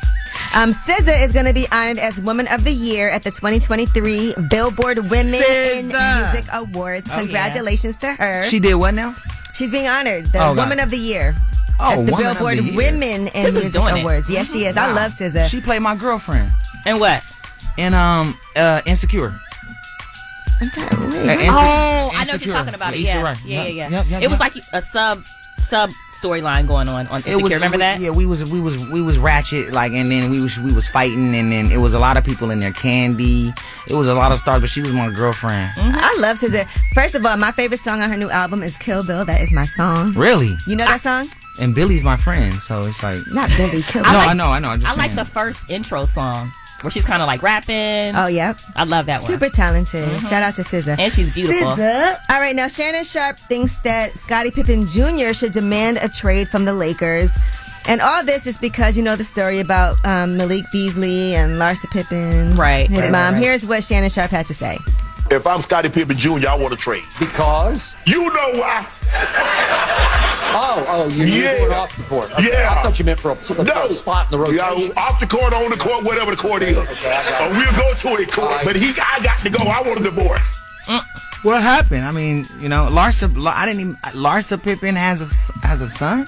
SZA is going to be honored as Woman of the Year at the 2023 Billboard Women in Music Awards. Congratulations to her. She did what now? She's being honored, the Woman of the Year. At the Billboard Women in Music Awards. Yes, she is. I love SZA. She played my girlfriend. And what? In Insecure. I'm tired. I know what you're talking about. Yeah. Yep. It was like a sub storyline going on Insecure. Remember that? Yeah, we was ratchet, like, and then we was fighting, and then it was a lot of people in there. Candy, it was a lot of stars, but she was my girlfriend. I love SZA. First of all, my favorite song on her new album is Kill Bill. That is my song. Really? You know that song? And Billy's my friend, so it's like not Billy. Kill No, Bill. I know. I'm just I like saying. the first intro song where she's kind of like rapping. Oh, yeah. I love that one. Super talented. Shout out to SZA. And she's beautiful. SZA. All right, now Shannon Sharp thinks that Scottie Pippen Jr. should demand a trade from the Lakers. And all this is because you know the story about Malik Beasley and Larsa Pippen. Right. His mom. Here's what Shannon Sharp had to say. If I'm Scottie Pippen Jr., I want to trade. Because? You know why. You're going off the court. Okay. Yeah. I thought you meant for a spot in the rotation. Yeah, off the court, on the court, whatever the court is. We'll go to a court, but I got to go. I want a divorce. What happened? I mean, you know, Larsa Pippen has a son?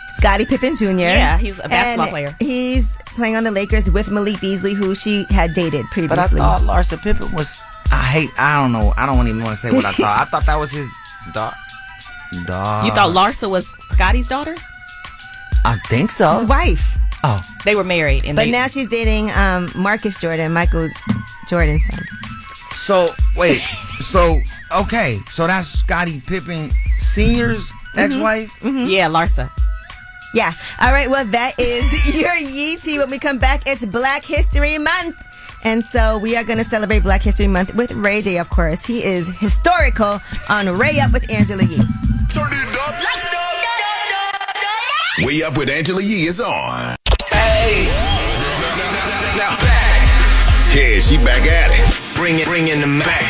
Scottie Pippen Jr. Yeah, he's a basketball and player. He's playing on the Lakers with Malik Beasley, who she had dated previously. But I thought Larsa Pippen was. I don't know. I don't even want to say what I thought. I thought that was his dog. You thought Larsa was Scotty's daughter? I think so. His wife. Oh. They were married. But now she's dating Marcus Jordan, Michael Jordan's son. So, wait. So that's Scottie Pippen Sr.'s ex-wife? Yeah, Larsa. Yeah. All right. Well, that is your Yee Tea. When we come back, it's Black History Month. And so we are going to celebrate Black History Month with Ray J, of course. He is historical on Ray Up with Angela Yee. Way Up with Angela Yee is on. Hey. Now back. Yeah, she back at it. Bring in the back.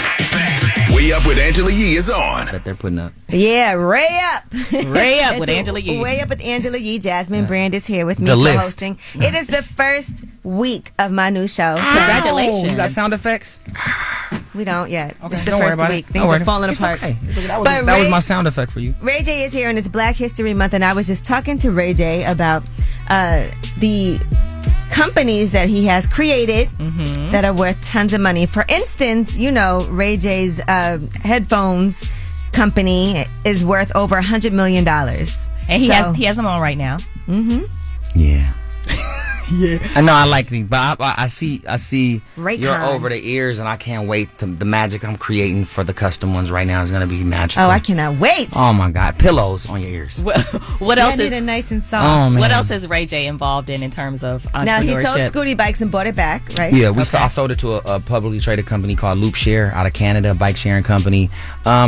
Way Way Up with Angela Yee is on. That they're putting up. Yeah, Ray Up. Ray Up with Angela Yee. Way Up with Angela Yee. Jasmine Brand is here with me The for list. hosting. It is the first week of my new show. Congratulations. You got sound effects? We don't yet. Okay, It's the don't worry first about week. it. Things Don't worry. are falling It's apart. okay. That But was Ray- my sound effect for you. Ray J is here and it's Black History Month, and I was just talking to Ray J about the companies that he has created that are worth tons of money. For instance, you know, Ray J's headphones company is worth over $100 million. And he has them on right now. Mm-hmm. Yeah. Yeah, I know I like these, but I see Raycon. you're over the ears, and I can't wait. The magic I'm creating for the custom ones right now is gonna be magical. Oh, I cannot wait. Oh my God, pillows on your ears. What else I need is it nice and Oh, soft. man. What else is Ray J involved in terms of entrepreneurship? Now he sold Scooty bikes and bought it back, right? Yeah, I sold it to a publicly traded company called Loop Share out of Canada, a bike sharing company.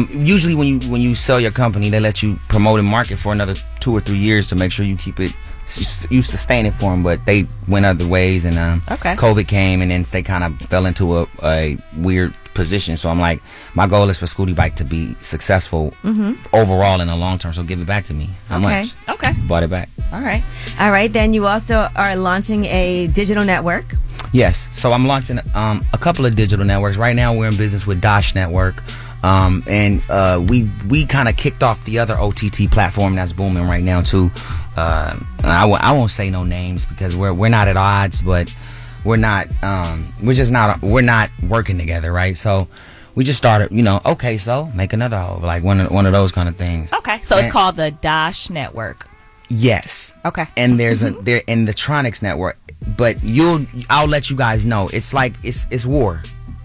Usually when you sell your company, they let you promote and market for another 2 or 3 years to make sure you keep it. You sustain it for them, but they went other ways, and COVID came, and then they kind of fell into a weird position. So I'm like, my goal is for Scooty Bike to be successful overall in the long term. So give it back to me. How much? Okay. Bought it back. All right. All right. Then you also are launching a digital network. Yes. So I'm launching a couple of digital networks. Right now we're in business with Dosh Network. And we kind of kicked off the other OTT platform that's booming right now too. I won't say no names because we're not at odds, but we're not working together, right? So we just started, okay, so make another hoe, like one of those kind of things. Okay, so it's called the Dosh Network. Yes. Okay. And there's there in the Tronics Network, but I'll let you guys know. It's like it's war.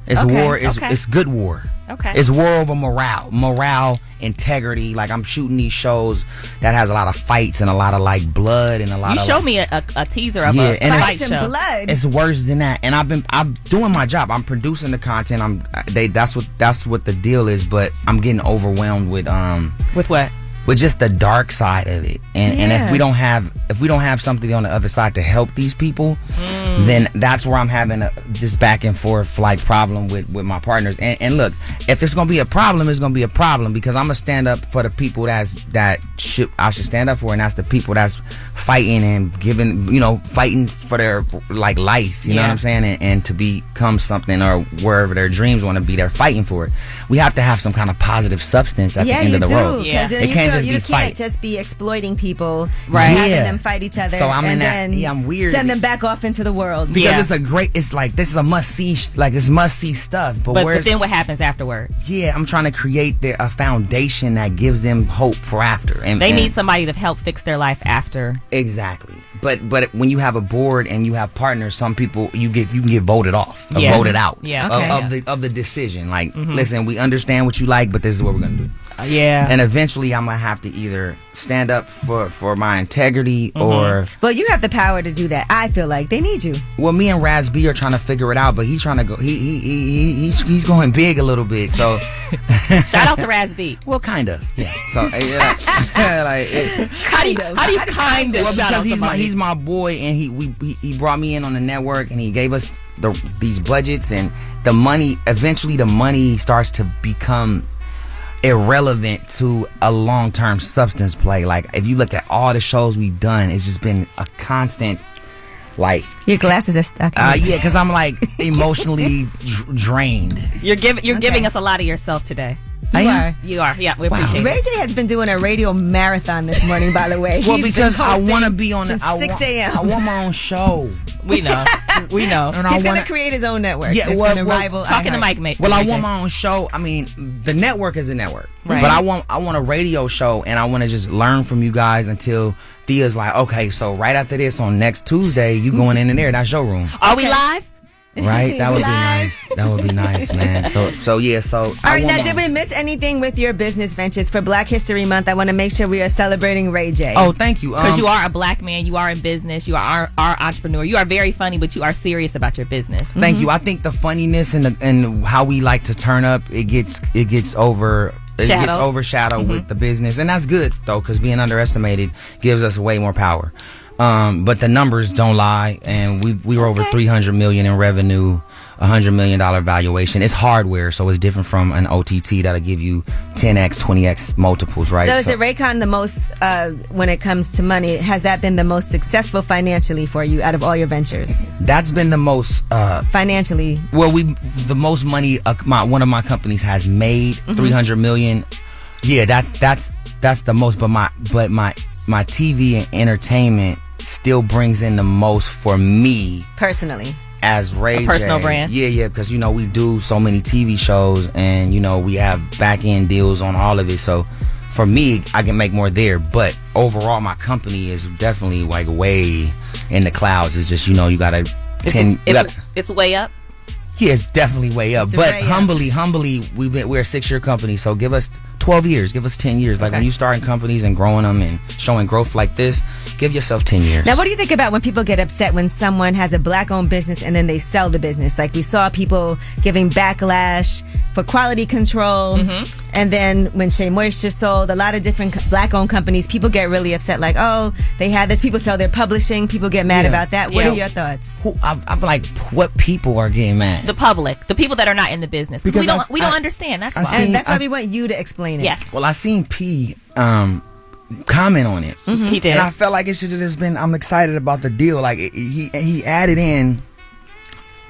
It's war. It's good war. Okay. It's war over morale, integrity. Like I'm shooting these shows that has a lot of fights and a lot of like blood and a lot. You of showed me a teaser of a fight show. And blood. It's worse than that, and I'm doing my job. I'm producing the content. That's what the deal is. But I'm getting overwhelmed with what? With just the dark side of it, and if we don't have something on the other side to help these people, then that's where I'm having this back and forth like problem with my partners. And look, if it's gonna be a problem, it's gonna be a problem because I'm gonna stand up for the people I should stand up for, and that's the people that's fighting and giving, fighting for their like life. You know what I'm saying, and to become something or wherever their dreams want to be, they're fighting for it. We have to have some kind of positive substance at the end of the road. Yeah, it can't just you be can't fight. just be exploiting people, Right? Having them fight each other. So I'm and in that. then I'm weird. Send them back off into the world because it's like this is a must see, this must see stuff. But then what happens afterward? Yeah, I'm trying to create a foundation that gives them hope for after. And they need somebody to help fix their life after. Exactly. But when you have a board and you have partners, some people you can get voted off, or voted out of the decision. Like, listen, we understand what you like, but this is what we're gonna do. And eventually I'm gonna have to either stand up for my integrity or. Well, you have the power to do that. I feel like they need you. Well, me and Raz B are trying to figure it out, but he's trying to go. He's going big a little bit. So shout out to Raz B. Well, kind of. Yeah. So like, how do you kind of? Well, shout because out he's my boy, and he brought me in on the network, and he gave us these budgets, and the money. Eventually, the money starts to become irrelevant to a long-term substance play. Like if you look at all the shows we've done, it's just been a constant. Like your glasses are stuck. Yeah, because I'm like emotionally drained. You're giving us a lot of yourself today. You are. Yeah, we appreciate it. Ray J has been doing a radio marathon this morning, by the way. Well, because I want to be on since 6 a.m. I want my own show. We know. We know. He's going to create his own network. Yeah, it's going to rival. Talking to Mike, mate. Well, I want my own show. I mean, the network is a network, right? But I want a radio show, and I want to just learn from you guys until Thea's like, okay, so right after this on next Tuesday, you going in there, that showroom. Are we live? Right, that would be nice. That would be nice, man. So yeah. All right, now did we miss anything with your business ventures for Black History Month? I want to make sure we are celebrating Ray J. Oh, thank you. Because you are a black man, you are in business, you are our entrepreneur. You are very funny, but you are serious about your business. Thank you. I think the funniness and how we like to turn up, it gets overshadowed with the business, and that's good though, because being underestimated gives us way more power. But the numbers don't lie, and we were over 300 million in revenue $100 million valuation. It's hardware, so it's different from an OTT that'll give you 10x, 20x multiples, right? So is the Raycon the most, when it comes to money, has that been the most successful financially for you out of all your ventures? That's been the most financially. Well, the most money one of my companies has made, $300 million. Yeah, that's the most. But my TV and entertainment still brings in the most for me personally. As Ray J. Personal brand. Yeah, because we do so many TV shows and we have back end deals on all of it. So for me, I can make more there. But overall, my company is definitely like way in the clouds. It's just you gotta it's way up. Yeah, it's definitely way up. It's But way up. humbly, we're a 6-year company, so give us 12 years, give us 10 years. Like when you start in companies and growing them and showing growth like this, give yourself 10 years. Now, what do you think about when people get upset when someone has a black-owned business and then they sell the business? Like we saw people giving backlash for quality control, and then when Shea Moisture sold, a lot of different black-owned companies, people get really upset. Like, oh, they had this. People sell their publishing. People get mad about that. What are your thoughts? I'm like, what people are getting mad? The public, the people that are not in the business. Because we don't understand. That's why. And that's why we want you to explain it. Yes. Well, I seen P comment on it. He did. And I felt like it should have just been, I'm excited about the deal. Like he added in,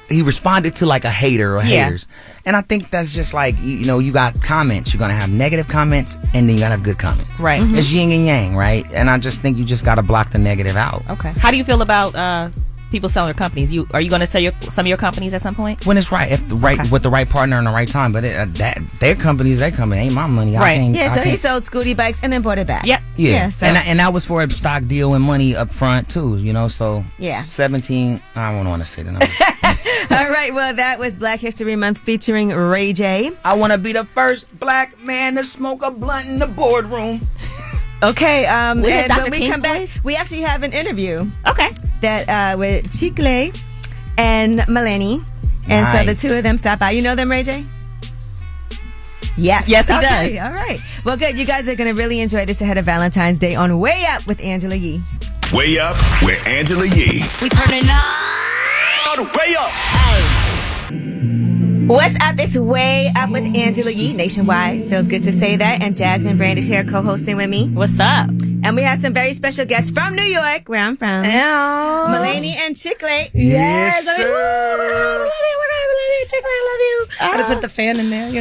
he responded to like a hater or haters. And I think that's just like, you got comments. You're going to have negative comments and then you got to have good comments. Right. It's yin and yang, right? And I just think you just got to block the negative out. Okay. How do you feel about people selling their companies? Are you going to sell some of your companies at some point? When it's right, with the right partner and the right time. But their company's their company, ain't my money. Right. He sold Scooty bikes and then bought it back. Yep. Yeah. So. And that was for a stock deal and money up front too. So 17. I don't want to say the number. All right. Well, that was Black History Month featuring Ray J. I want to be the first black man to smoke a blunt in the boardroom. Okay, and when we King's come back, voice? we actually have an interview. Okay. That with Chiclet and Melanie. And so the two of them stop by. You know them, Ray J? Yes. Yes, he does. does. All right. Well, good. You guys are going to really enjoy this ahead of Valentine's Day on Way Up with Angela Yee. Way Up with Angela Yee. We turning up. Way Up. What's up? It's Way Up with Angela Yee nationwide. Feels good to say that. And Jasmine Brand is here co-hosting with me. What's up? And we have some very special guests from New York, where I'm from. Melanie and Chiclet. Yes, sir. Melanie, Chiclet, I love you. Gotta put the fan in there,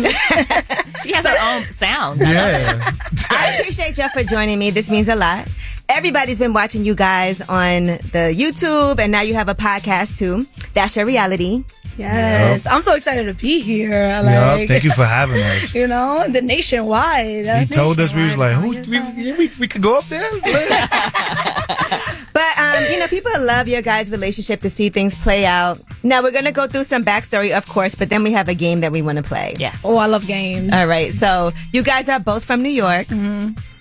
She has her own sound. Yeah. I appreciate y'all for joining me. This means a lot. Everybody's been watching you guys on the YouTube, and now you have a podcast too. That's your reality. Yes, I'm so excited to be here. Thank you for having us. The nationwide. He told us, we was like, we could go up there. But people love your guys' relationship, to see things play out. Now we're gonna go through some backstory, of course, but then we have a game that we want to play. Yes. Oh, I love games. All right, so you guys are both from New York,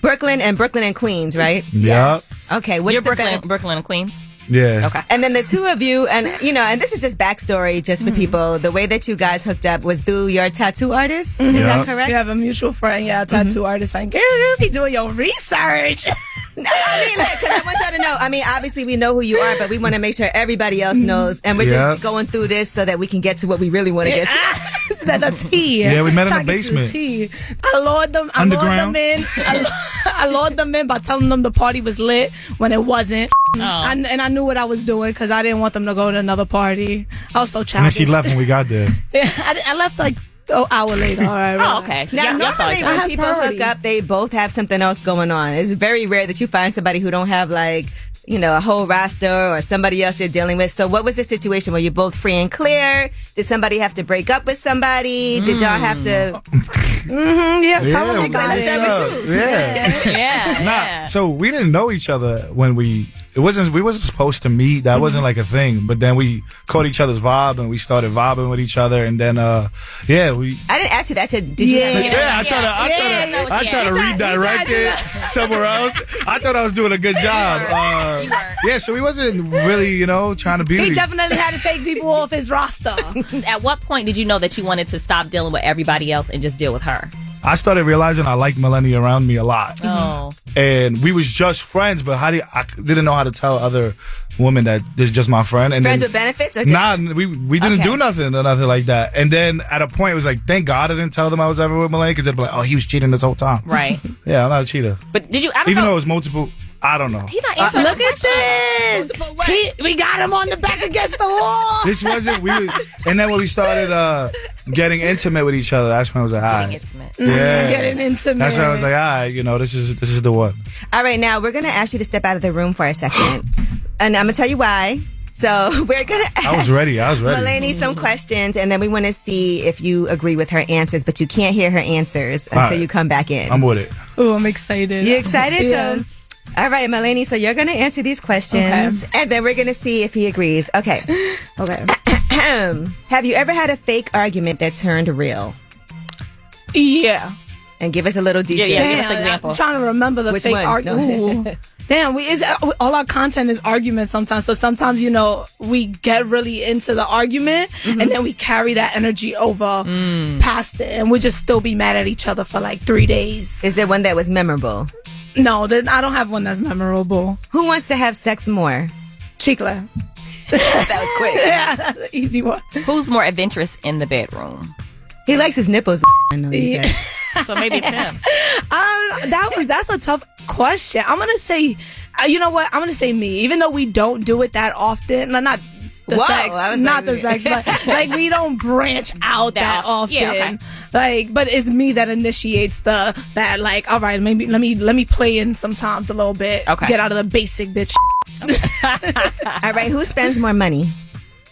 Brooklyn and Queens, right? Yes. Okay, what's You're the Brooklyn and Queens. Yeah. Okay. And then the two of you, and and this is just backstory just for people. The way that you guys hooked up was through your tattoo artist. Is that correct? We have a mutual friend, tattoo artist friend. Girl, you be doing your research. No, because I want y'all to know. Obviously we know who you are, but we want to make sure everybody else knows. And we're just going through this so that we can get to what we really want to get to. The tea. Yeah, we met in the Talking to basement. tea. I lured them in. I lured them in by telling them the party was lit when it wasn't. And I knew what I was doing because I didn't want them to go to another party. I was so And then childish. she left when we got there. Yeah, I left like an hour later. All right. Oh, okay. Now, Y'all saw normally each when other. people hook up, they both have something else going on. It's very rare that you find somebody who don't have a whole roster or somebody else you're dealing with. So what was the situation? Were you both free and clear? Did somebody have to break up with somebody? Did y'all have to... Tell us about it. Yeah. So we didn't know each other when we wasn't supposed to meet. That wasn't like a thing. But then we caught each other's vibe and we started vibing with each other. And then, we. I didn't ask you that. I said, did you have I tried to redirect it somewhere else. I thought I was doing a good job. So he wasn't really, trying to be. He definitely had to take people off his roster. At what point did you know that you wanted to stop dealing with everybody else and just deal with her? I started realizing I liked Melanie around me a lot. Oh. And we was just friends, but I didn't know how to tell other women that this is just my friend. And Friends then, with benefits? Or just... Nah, we didn't do nothing or nothing like that. And then at a point, it was like, thank God I didn't tell them I was ever with Melanie, because they'd be like, oh, he was cheating this whole time. Right. Yeah, I'm not a cheater. But did you? I don't Even know. though it was multiple, I don't know. He's not answering. Look at this. We got him on the back against the wall. This wasn't and then when we started getting intimate with each other, that's when I was like, Getting intimate. intimate. Yeah. Getting intimate. That's when I was like, this is the one. All right, now we're going to ask you to step out of the room for a second. And I'm going to tell you why. So we're going to ask I was ready. Melanie some questions, and then we want to see if you agree with her answers, but you can't hear her answers until you come back in. I'm with it. Oh, I'm excited. You excited? Yes. So, all right, Melanie, so you're going to answer these questions, and then we're going to see if he agrees. Okay. Okay. Have you ever had a fake argument that turned real? Yeah. And give us a little detail. Yeah, give us an example. I'm trying to remember the Which fake one? argument. No. Damn, all our content is arguments sometimes. So sometimes, we get really into the argument and then we carry that energy over past it, and we just still be mad at each other for like 3 days. Is there one that was memorable? No, I don't have one that's memorable. Who wants to have sex more? Chiclet. That was quick. Yeah, that's an easy one. Who's more adventurous in the bedroom? He likes his nipples. I know you said. So maybe it's him. That's a tough question. I'm gonna say, you know what? I'm gonna say me. Even though we don't do it that often, not the sex, not the sex, but like we don't branch out that often. Yeah, okay. Like, but it's me that initiates that. Like, all right, maybe let me play in sometimes a little bit. Okay. Get out of the basic bitch. All right, who spends more money?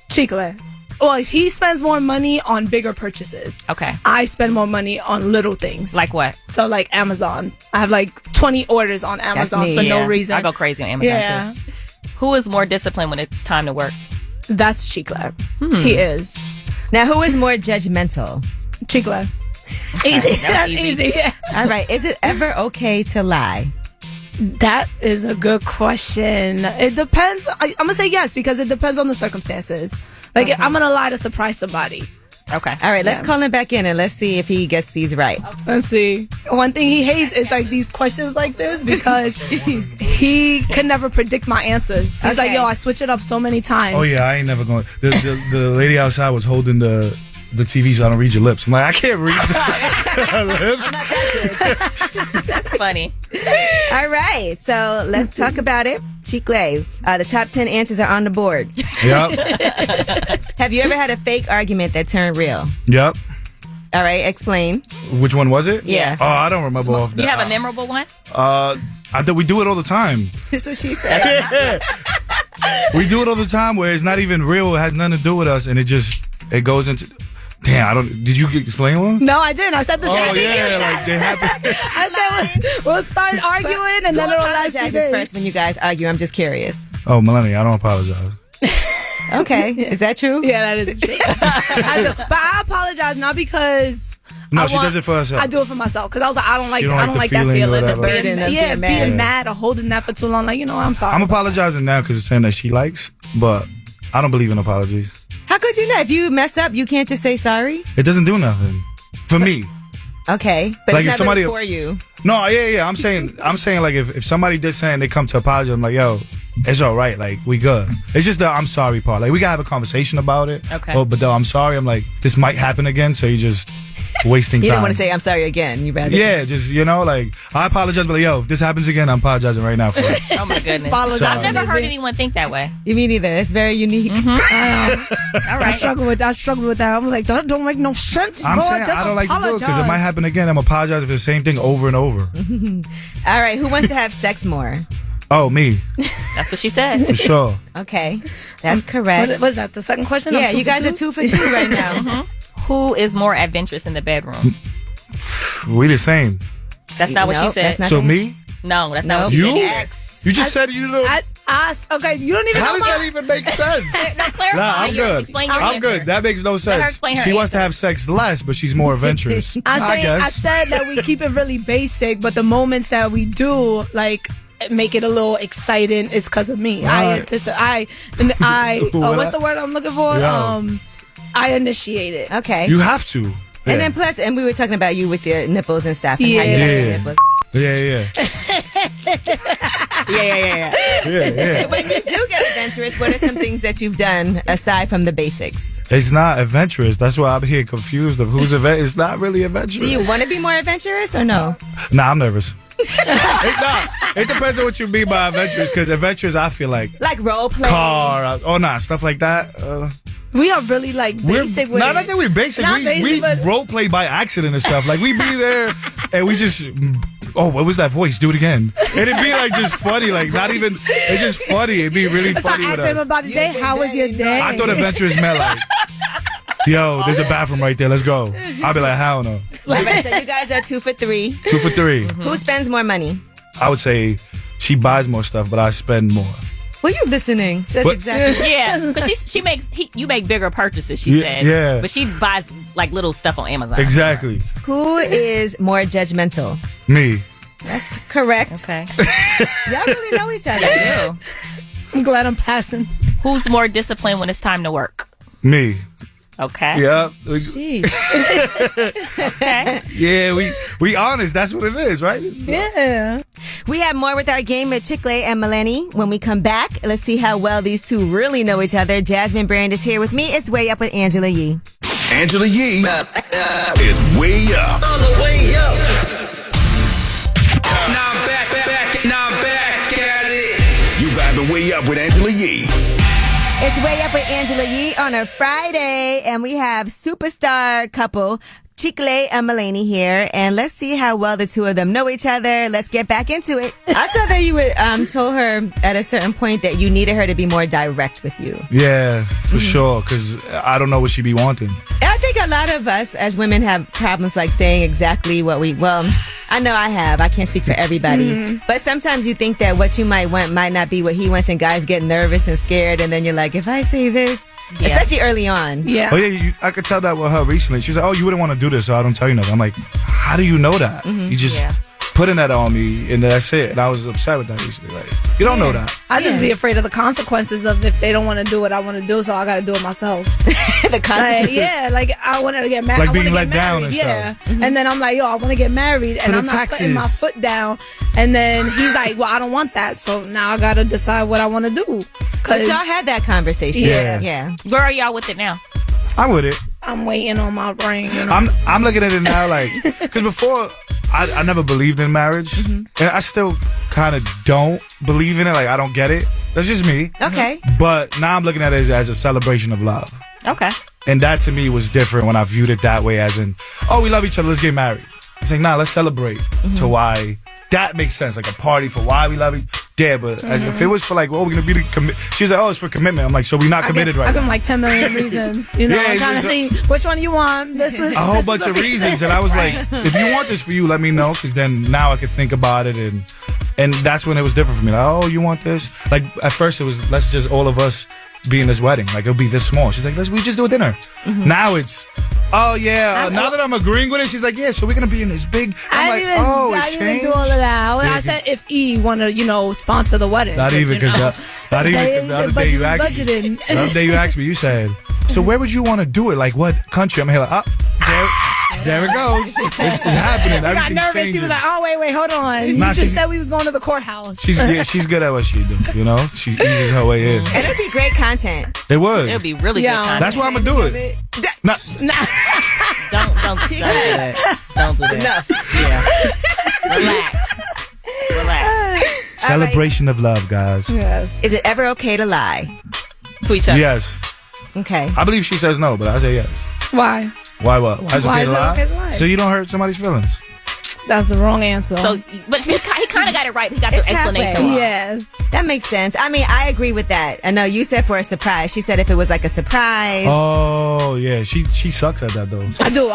Chiclet. Well, he spends more money on bigger purchases. Okay. I spend more money on little things. Like what? So, like Amazon. I have like 20 orders on Amazon for no reason. I go crazy on Amazon too. Who is more disciplined when it's time to work? That's Chiclet. He is. Now, who is more judgmental? Chiclet. Easy. That's easy. Yeah. All right. Is it ever okay to lie? That is a good question. It depends. I'm going to say yes because it depends on the circumstances. Like, I'm going to lie to surprise somebody. Okay. All right, let's call him back in and let's see if he gets these right. Let's see. One thing he hates is like these questions like this because he can never predict my answers. He's like, yo, I switch it up so many times. Oh yeah, I ain't never going. The lady outside was holding the TV so I don't read your lips. I'm like, I can't read lips. That's funny. All right, so let's talk about it. Chiclet, the top 10 answers are on the board. Yep. Have you ever had a fake argument that turned real? Yep. All right, explain. Which one was it? Yeah. Oh, I don't remember off Do that. you have a memorable one? I think we do it all the time. That's what she said. We do it all the time where it's not even real. It has nothing to do with us, and it goes into. Damn, did you explain one? No, I didn't. I said the same thing. Oh, yeah, like they happen. I said we'll start arguing and then it'll last apologizes days. first when you guys argue. I'm just curious. Oh, Melanie, I don't apologize. Okay, is that true? Yeah, that is true. I do. But I apologize not because. No, she does it for herself. I do it for myself because I was like, I don't like that feeling feeling. or whatever. Being mad or holding that for too long. Like, I'm sorry. I'm apologizing now because it's something that she likes, but I don't believe in apologies. How could you not? If you mess up, you can't just say sorry? It doesn't do nothing for me. Okay, but Like, it's if not somebody- really for you. No, yeah. I'm saying like if somebody did something, they come to apologize. I'm like, yo, it's all right. Like, we good. It's just the I'm sorry part. Like, we gotta have a conversation about it. Okay. But the I'm sorry, I'm like, this might happen again, so you just wasting You time. don't want to say I'm sorry again. You rather. Yeah, just, like, I apologize, but like, yo, if this happens again, I'm apologizing right now for it. Oh my goodness. Apologize. I've never heard anyone think that way. You mean either. It's very unique. All I right. struggle with that. I was like, that don't make no sense. I'm bro. saying Just I don't like to do it because it apologize. might happen again. I'm apologizing for the same thing over and over. All right, who wants to have sex more? Oh, me. That's what she said. For sure. Okay, that's correct. What was that? The second question? Yeah, I'm 2 you for guys 2? are 2 for 2 right now. Who is more adventurous in the bedroom? We the same. That's not what she Nope, said. that's not So the- me? No, that's not Nope. what she You? said. either. X. You just said you know. Okay, you don't even How know does that even make sense? No, clarify. Nah, I'm good. Explain your I'm answer. good. That makes no Let her sense. explain her She wants to answer. have sex less, but she's more adventurous. I guess. said that we keep it really basic, but the moments that we do, like, make it a little exciting, it's because of me. Right. What's the word I'm looking for? Yeah. I initiate it. Okay. You have to. And then plus, and we were talking about you with your nipples and stuff. And how you Yeah. got your nipples. Yeah. Yeah. When you do get adventurous, what are some things that you've done aside from the basics? It's not adventurous. That's why I'm here confused of who's it's not really adventurous. Do you want to be more adventurous or no? Nah, I'm nervous. It's not. It depends on what you mean by adventurous, because adventurous, I feel like role play. car, stuff like that. We are really basic with I think we're basic. Not we basic, but- role play by accident and stuff. Like we be there and we just, what was that voice? Do it again. And it'd be like just funny, like not even. It's just funny. It'd be really funny. Start asking him about the day. How was your day? I thought adventurous meant like, yo, there's a bathroom right there. Let's go. I'd be like, hell no. All right, so you guys are 2 for 3. 2 for 3. Who spends more money? I would say she buys more stuff, but I spend more. Were you listening? That's What? exactly. Yeah, because you make bigger purchases. She said. Yeah. But she buys like little stuff on Amazon. Exactly. Who is more judgmental? Me. That's correct. Okay. Y'all really know each other. Yeah. I'm glad I'm passing. Who's more disciplined when it's time to work? Me. Okay. Yeah. Okay. Yeah, we honest. That's what it is, right? Yeah. We have more with our game with Chiclet and Melanie. When we come back, let's see how well these two really know each other. Jasmine Brand is here with me. It's Way Up with Angela Yee. Angela Yee is way up. On the way up. Now I'm back at it. You vibing way up with Angela Yee. It's Way Up with Angela Yee on a Friday, and we have superstar couple Chiclet and Melanie here, and let's see how well the two of them know each other. Let's get back into it. I saw that you told her at a certain point that you needed her to be more direct with you. Yeah, for sure, because I don't know what she be wanting. I think a lot of us as women have problems like saying exactly what I know I have. I can't speak for everybody. But sometimes you think that what you might want might not be what he wants, and guys get nervous and scared, and then you're like, if I say this, especially early on. Yeah. Oh yeah, I could tell that with her recently. She was like, oh, you wouldn't want to do this, so I don't tell you nothing. I'm like, how do you know that? You just putting that on me, and that's it. And I was upset with that recently. Like, you don't know that. I just be afraid of the consequences of if they don't want to do what I want to do, so I got to do it myself. The consequences. Like I want to get married. Like being let down and stuff. And then I'm like, yo, I want to get married, and I'm not putting my foot down. And then he's like, well, I don't want that, so now I got to decide what I want to do. But y'all had that conversation. Yeah. Where are y'all with it now? I'm with it. I'm waiting on my ring. You know? I'm looking at it now, like, because before I never believed in marriage, and I still kind of don't believe in it. Like, I don't get it. That's just me. Okay. But now I'm looking at it as a celebration of love. Okay. And that to me was different when I viewed it that way, as in, oh, we love each other, let's get married. It's like, nah, let's celebrate to why. That makes sense, like a party for why we love each other. Yeah, but as if it was for like, well, we're gonna be she's like, oh, it's for commitment. I'm like, so we're not committed right I now. give him like 10 million reasons. You know, Yeah, I'm trying to see which one you want. This is a whole bunch of reasons, and I was like, if you want this for you, let me know, because then now I can think about it, and that's when it was different for me. Like, oh, you want this? Like at first it was, let's just all of us be in this wedding. Like it'll be this small. She's like, we just do a dinner. Now it's, oh yeah. Now that I'm agreeing with it, she's like, yeah. So we're gonna be in this big. I didn't even do all of that. I said if E want to, sponsor the wedding. Not even because the other day you asked me. The other day you asked me, you said, so where would you want to do it? Like what country? I'm here like, there it goes. It's happening. He got nervous. Changing. He was like, oh, wait, hold on. You just said we was going to the courthouse. She's good at what she do, She eases her way in. And it'd be great content. It would. It would be really good content. That's why I'm going to do it. Don't do that. Don't do that. Enough. Relax. Celebration of love, guys. Yes. Is it ever okay to lie? To each other? Yes. Okay. I believe she says no, but I say yes. Why? Why what? Why is it okay to lie? So you don't hurt somebody's feelings. That's the wrong answer. So, but he kind of got it right. He got the explanation wrong. Yes. That makes sense. I mean, I agree with that. I know you said for a surprise. She said if it was like a surprise. Oh, yeah. She sucks at that, though. I do.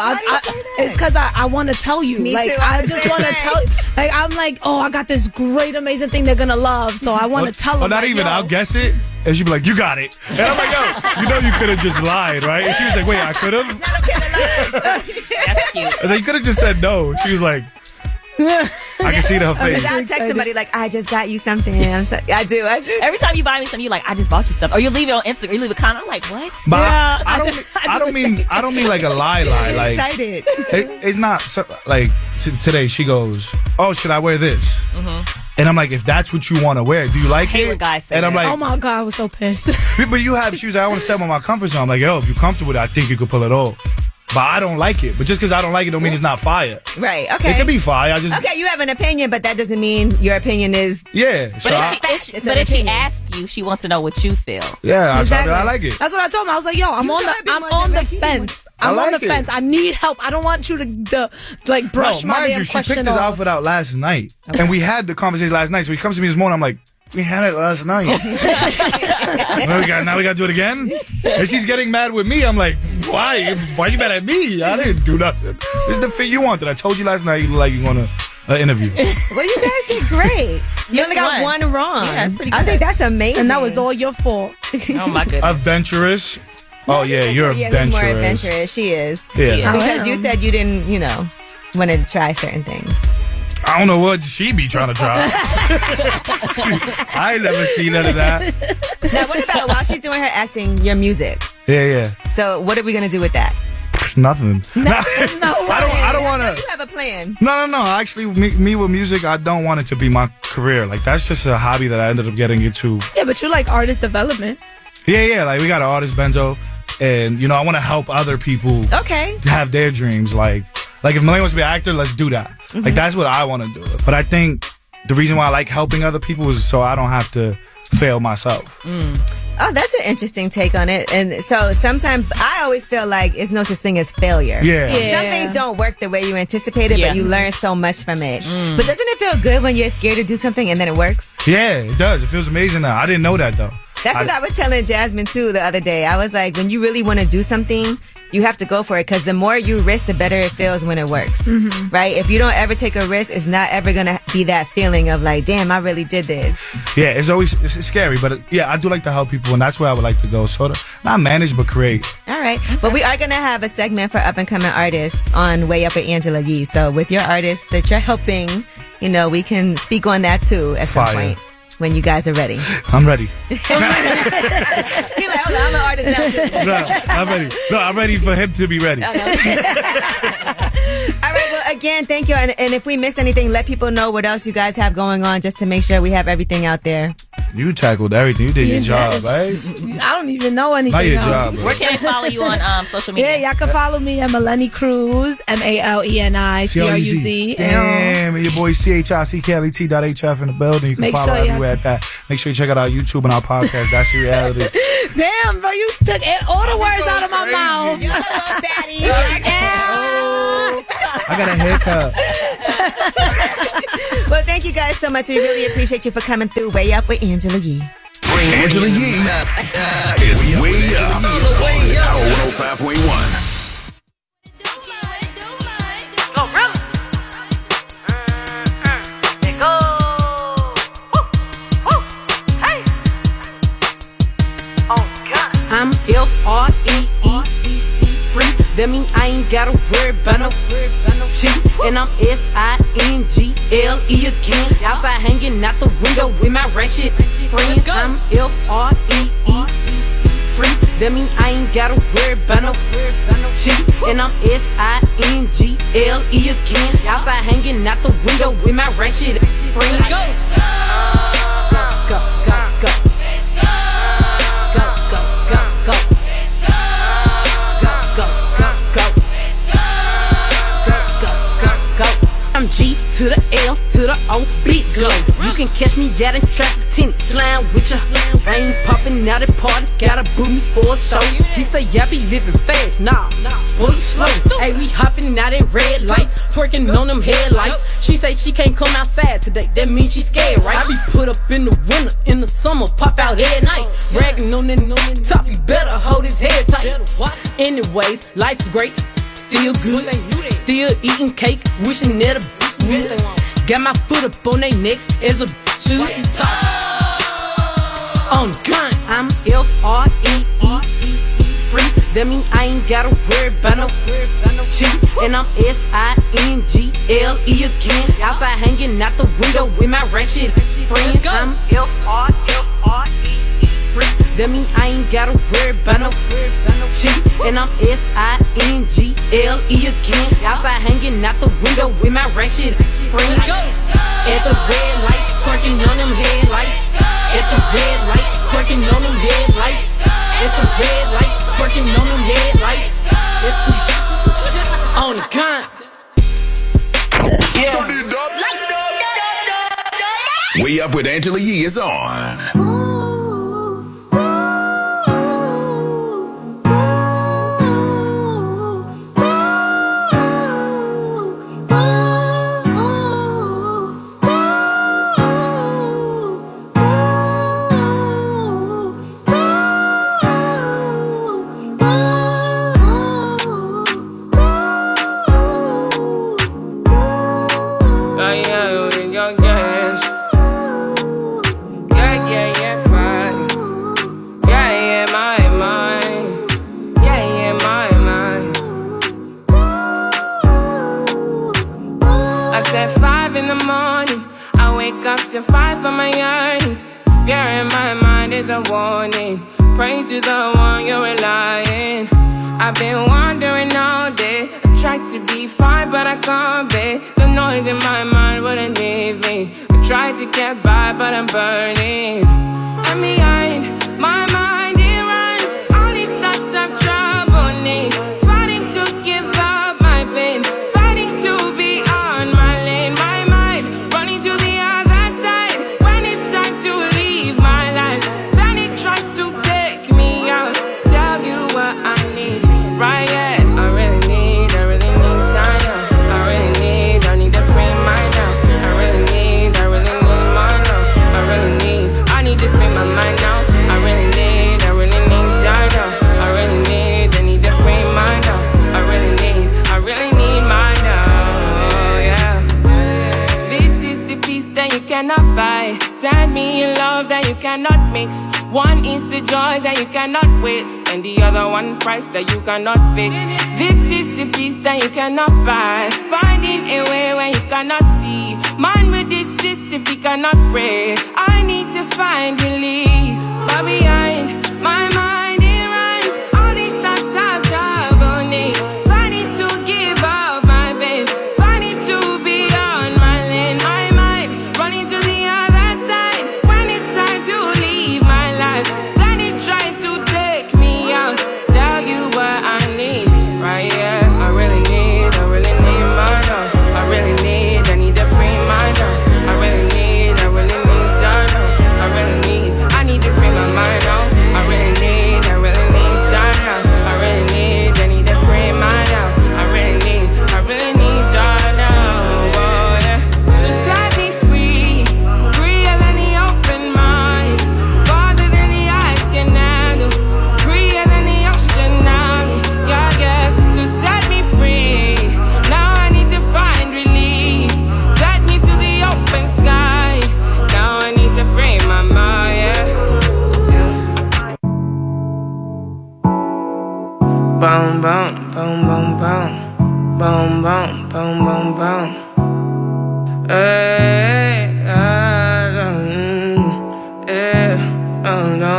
It's because I want to tell you. Me like, too. I just want to tell you. Like, I'm like, oh, I got this great, amazing thing they're going to love. So I want to tell them. Oh, not like, even. yo. I'll guess it. And she'd be like, you got it. And I'm like, yo, you could have just lied, right? And she was like, wait, I could have? That's cute. I was like, you could have just said no. She was like, I can see it in her face. I'll text somebody like, I just got you something. I do. Every time you buy me something, you're like, I just bought you something. Or you leave it on Instagram, you leave a comment. I'm like, what? But I don't mean like a lie. Like excited. It's not like today. She goes, "Oh, should I wear this?" Mm-hmm. And I'm like, if that's what you want to wear, do you like I hate it? when guys say and I'm that. like, Oh my God, I was so pissed. but she was like, I want to step on my comfort zone. I'm like, yo, if you're comfortable with it, I think you could pull it off. But I don't like it. But just because I don't like it don't mean it's not fire. Right, okay. It can be fire. Okay, you have an opinion, but that doesn't mean your opinion is... Yeah. But if she asks you, she wants to know what you feel. Yeah, Exactly. I like it. That's what I told him. I was like, yo, I'm on the fence. I'm on the fence. I need help. I don't want you to like brush my mind damn you, she question picked this off. outfit out last night. And we had the conversation last night. So he comes to me this morning, I'm like, we had it last night. Now we got to do it again? And she's getting mad with me. I'm like, why? Why you mad at me? I didn't do nothing. This is the fit you wanted. I told you last night you look like you want an interview. Well, you guys did great. You only got one wrong. Yeah, that's pretty good. I think that's amazing. And that was all your fault. Oh my goodness. Adventurous. Oh yeah, you're She's adventurous. more adventurous. She is. Yeah. Because you said you didn't, want to try certain things. I don't know what she be trying to try. I ain't never seen none of that. Now, what about while she's doing her acting, your music? Yeah. So, what are we gonna do with that? Nothing. No, I don't want to. You have a plan. No. Actually, me with music, I don't want it to be my career. Like that's just a hobby that I ended up getting into. Yeah, but you like artist development. Yeah. Like we got an artist Benzo, and I want to help other people. Okay. Have their dreams. Like if Melanie wants to be an actor, let's do that. Mm-hmm. Like that's what I want to do. But I think the reason why I like helping other people is so I don't have to fail myself. Oh, that's an interesting take on it. And so sometimes I always feel like it's no such thing as failure. Yeah. Some things don't work the way you anticipated, Yeah. but you learn so much from it. But doesn't it feel good when you're scared to do something and then it works? Yeah, it does. It feels amazing now. I didn't know that though. That's what I was telling Jasmine too the other day. I was like, when you really want to do something, you have to go for it because the more you risk, the better it feels when it works. Right? If you don't ever take a risk, it's not ever going to be that feeling of like, damn, I really did this. Yeah, it's scary, but yeah, I do like to help people, and that's where I would like to go. Sort of not manage, but create. All right. But we are going to have a segment for up-and-coming artists on Way Up with Angela Yee. So with your artists that you're helping, we can speak on that too at some point when you guys are ready. I'm ready. He's like, hold on, I'm an artist now too. No, I'm ready. No, I'm ready for him to be ready. All right, well, again, thank you. And if we missed anything, let people know what else you guys have going on just to make sure we have everything out there. You tackled everything. You did your job, right? I don't even know anything. Not your else. job. Where can I follow you on social media? Yeah, y'all can follow me at Melanie Cruz, MALENI CRUZ. Damn, and your boy CHICKLET.HF in the building. You can Make follow sure everywhere at that. Make sure you check out our YouTube and our podcast. That's your reality. Damn, bro, you took all the words out of my mouth. You little fatty. I got a haircut. Well, thank you guys so much. We really appreciate you for coming through Way Up with Angela Yee. Angela Yee is Way Up. Power 105.1. I'm F-R-E-E free. That mean I ain't gotta worry about no cheat. And I'm S-I-N-G-L-E again. Outside hanging out the window with my ratchet friends. I'm F-R-E-E free. That mean I ain't gotta worry about no cheat. And I'm S-I-N-G-L-E again. Outside hanging out the window with my ratchet friends. Go, go, go, go. I'm G to the L to the O, big glow. You can catch me out in traffic, tinted slime with ya. I ain't popping out at parties, gotta book me for a show. He say, yeah, be living fast, nah, boy, you slow. Hey, we hopping out at red lights, twerking on them headlights. She say she can't come outside today, that means she scared, right? I be put up in the winter, in the summer, pop out at night. Bragging on that top, you better hold his head tight. Anyways, life's great. Still good, still eating cake, wishing that a would. Got my foot up on they necks as a should. On gun, I'm F-R-E-E free. That mean I ain't gotta worry about no cheat. And I'm SINGLE again. Outside hanging out the window with my ratchet friends. I'm FRE free. That mean I ain't gotta worry about no cheat. And I'm SINGLE again. Outside hanging out the window with my ratchet friends. At the red light, twerking on them headlights. At the red light, twerking on them headlights. At the red light, twerking on them headlights. On the gun. Yeah. Way Up with Angela Yee is on. To fight for my yearnings. Fear in my mind is a warning. Pray to the one you're relying. I've been wandering all day. I tried to be fine, but I can't be. The noise in my mind wouldn't leave me. I tried to get by, but I'm burning. And behind my mind it runs. All these thoughts of trouble me. Fighting to give up my pain. Fighting to be on my lane. My mind running to the other side. When it's time to leave my life, then it tries to take me out. Tell you what I need, right? Yeah, I really need time now. I need a free mind now. I really need mine now. I need to free my mind now. I really need time now. I need a free mind now. I really need mine now. Yeah. This is the peace that you cannot buy. Send me a love that you cannot mix. One is the joy that you cannot waste, and the other one price that you cannot fix. This is the peace that you cannot buy. Finding a way where you cannot see. Man with this system, he cannot pray. I need to find release. But behind my mind it runs. All these thoughts have trouble me. Fighting to give up my pain. Fighting to be on my lane. My mind running to the other side. When it's time to leave my life, then it tries to take me out. Tell you what I need, right? Yeah, I really need mine now. I need a free mind now. I really need time now. I need to free my mind now. I really need time now. I need a free mind now. I really need time now. Oh, yeah. To set me free, freer than the open mind, farther than the eyes can handle, freer than the ocean now. Yeah, yeah. To set me free, now I need to find release. Set me to the open sky. Now I need to free my mind. Yeah. Boom, boom, boom, boom, boom. Boom, boom, boom, boom, boom. Hey, oh no.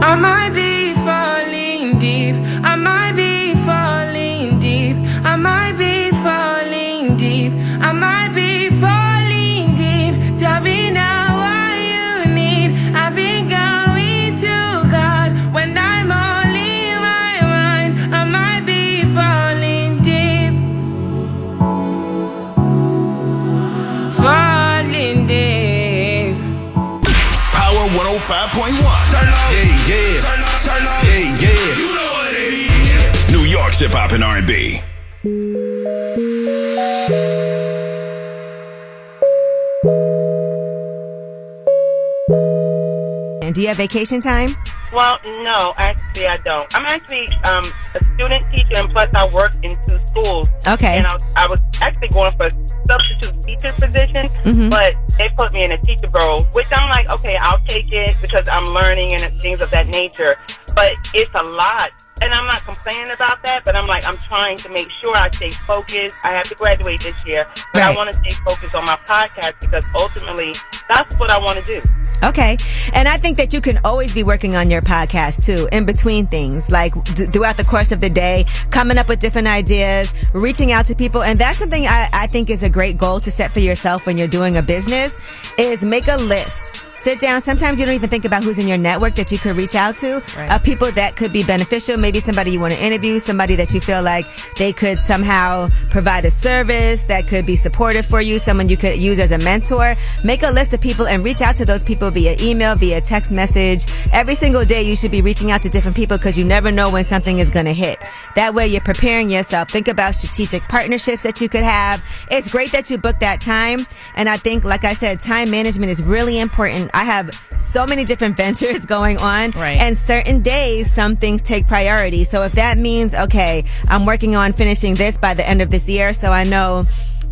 I might be falling deep. I might be falling deep. I might be falling deep. I might be falling deep. Tell me now what you need. I've been going to God when I'm all in my mind. I might be falling deep. Falling deep. Power 105.1. Turn up. Yeah, yeah. Turn up. Yeah, yeah. You know what it is. New York's hip hop and R&B. And do you have vacation time? Well, no, actually I don't. I'm actually a student teacher, and plus I work in two schools. Okay. And I was actually going for a substitute teacher position, but they put me in a teacher role, which I'm like, okay, I'll take it because I'm learning and things of that nature. But it's a lot. And I'm not complaining about that, but I'm like, I'm trying to make sure I stay focused. I have to graduate this year, but I want to stay focused on my podcast because ultimately that's what I want to do. Okay. And I think that you can always be working on your podcast too, in between things, like throughout the course of the day, coming up with different ideas, reaching out to people. And that's something I think is a great goal to set for yourself when you're doing a business, is make a list. Sit down. Sometimes you don't even think about who's in your network that you could reach out to, people that could be beneficial. Maybe somebody you want to interview, somebody that you feel like they could somehow provide a service that could be supportive for you, someone you could use as a mentor. Make a list of people and reach out to those people via email, via text message. Every single day you should be reaching out to different people because you never know when something is going to hit. That way you're preparing yourself. Think about strategic partnerships that you could have. It's great that you book that time. And I think, like I said, time management is really important. I have so many different ventures going on, and certain days, some things take priority. So if that means, okay, I'm working on finishing this by the end of this year, so I know,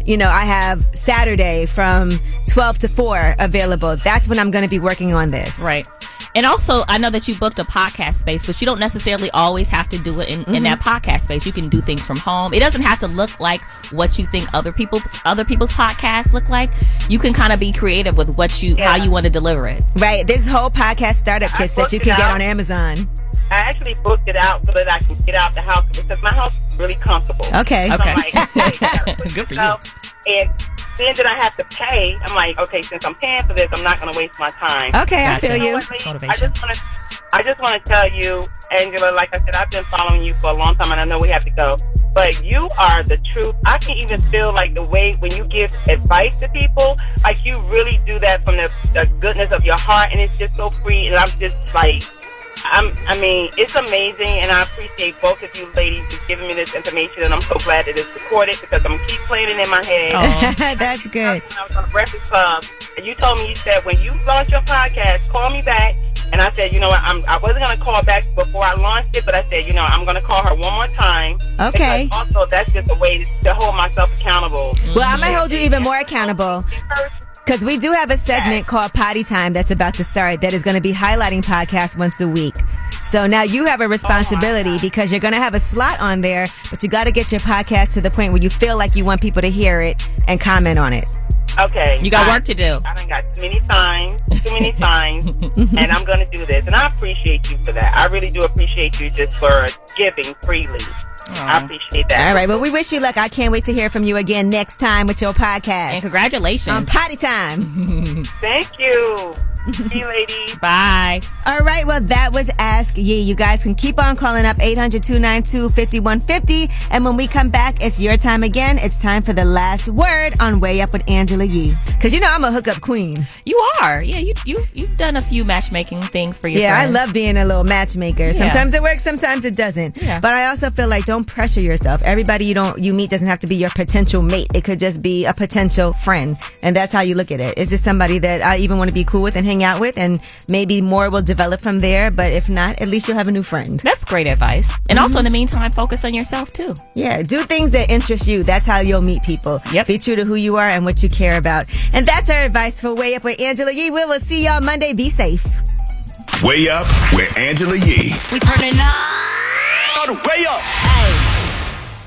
I have Saturday from 12 to 4 available. That's when I'm going to be working on this. Right. And also, I know that you booked a podcast space, but you don't necessarily always have to do it in that podcast space. You can do things from home. It doesn't have to look like what you think other people's podcasts look like. You can kind of be creative with how you want to deliver it. Right. This whole podcast startup kits that you can get on Amazon. I actually booked it out so that I can get out the house because my house is really comfortable. Okay. So Okay. I'm like, good for you. And then that I have to pay, I'm like, okay, since I'm paying for this, I'm not going to waste my time. Okay, I feel you. I just want to tell you, Angela, like I said, I've been following you for a long time, and I know we have to go. But you are the truth. I can even feel like the way when you give advice to people, like you really do that from the goodness of your heart, and it's just so free. And I'm just like, I mean, it's amazing, and I appreciate both of you ladies just giving me this information, and I'm so glad that it's recorded because I'm keep playing it in my head. That's good. I was on the Breakfast Club, and you told me, you said, when you launch your podcast, call me back. And I said, you know what, I wasn't going to call back before I launched it, but I said, I'm going to call her one more time. Okay. Because also, that's just a way to hold myself accountable. Well, I'm going to hold you even more accountable. Because we do have a segment called Potty Time that's about to start that is going to be highlighting podcasts once a week. So now you have a responsibility because you're going to have a slot on there, but you got to get your podcast to the point where you feel like you want people to hear it and comment on it. Okay. You got work to do. I done got too many signs, and I'm going to do this. And I appreciate you for that. I really do appreciate you just for giving freely. I appreciate that. All right. Well, we wish you luck. I can't wait to hear from you again next time with your podcast. And congratulations. On Potty Time. Thank you. See you, ladies. Bye. All right. Well, that was Ask Yee. You guys can keep on calling up 800-292-5150. And when we come back, it's your time again. It's time for the last word on Way Up with Angela Yee. Because I'm a hookup queen. You are. Yeah, you've done a few matchmaking things for your friends. friends. I love being a little matchmaker. Sometimes it works, sometimes it doesn't. Yeah. But I also feel like don't pressure yourself. Everybody you meet doesn't have to be your potential mate. It could just be a potential friend. And that's how you look at it. Is this somebody that I even want to be cool with and hang out with? And maybe more will develop from there. But if not, at least you'll have a new friend. That's great advice. And also in the meantime, focus on yourself too. Yeah, do things that interest you. That's how you'll meet people. Yep. Be true to who you are and what you care about. And that's our advice for Way Up with Angela Yee. We will see y'all Monday. Be safe. Way Up with Angela Yee. We turning up. Way up. Hey.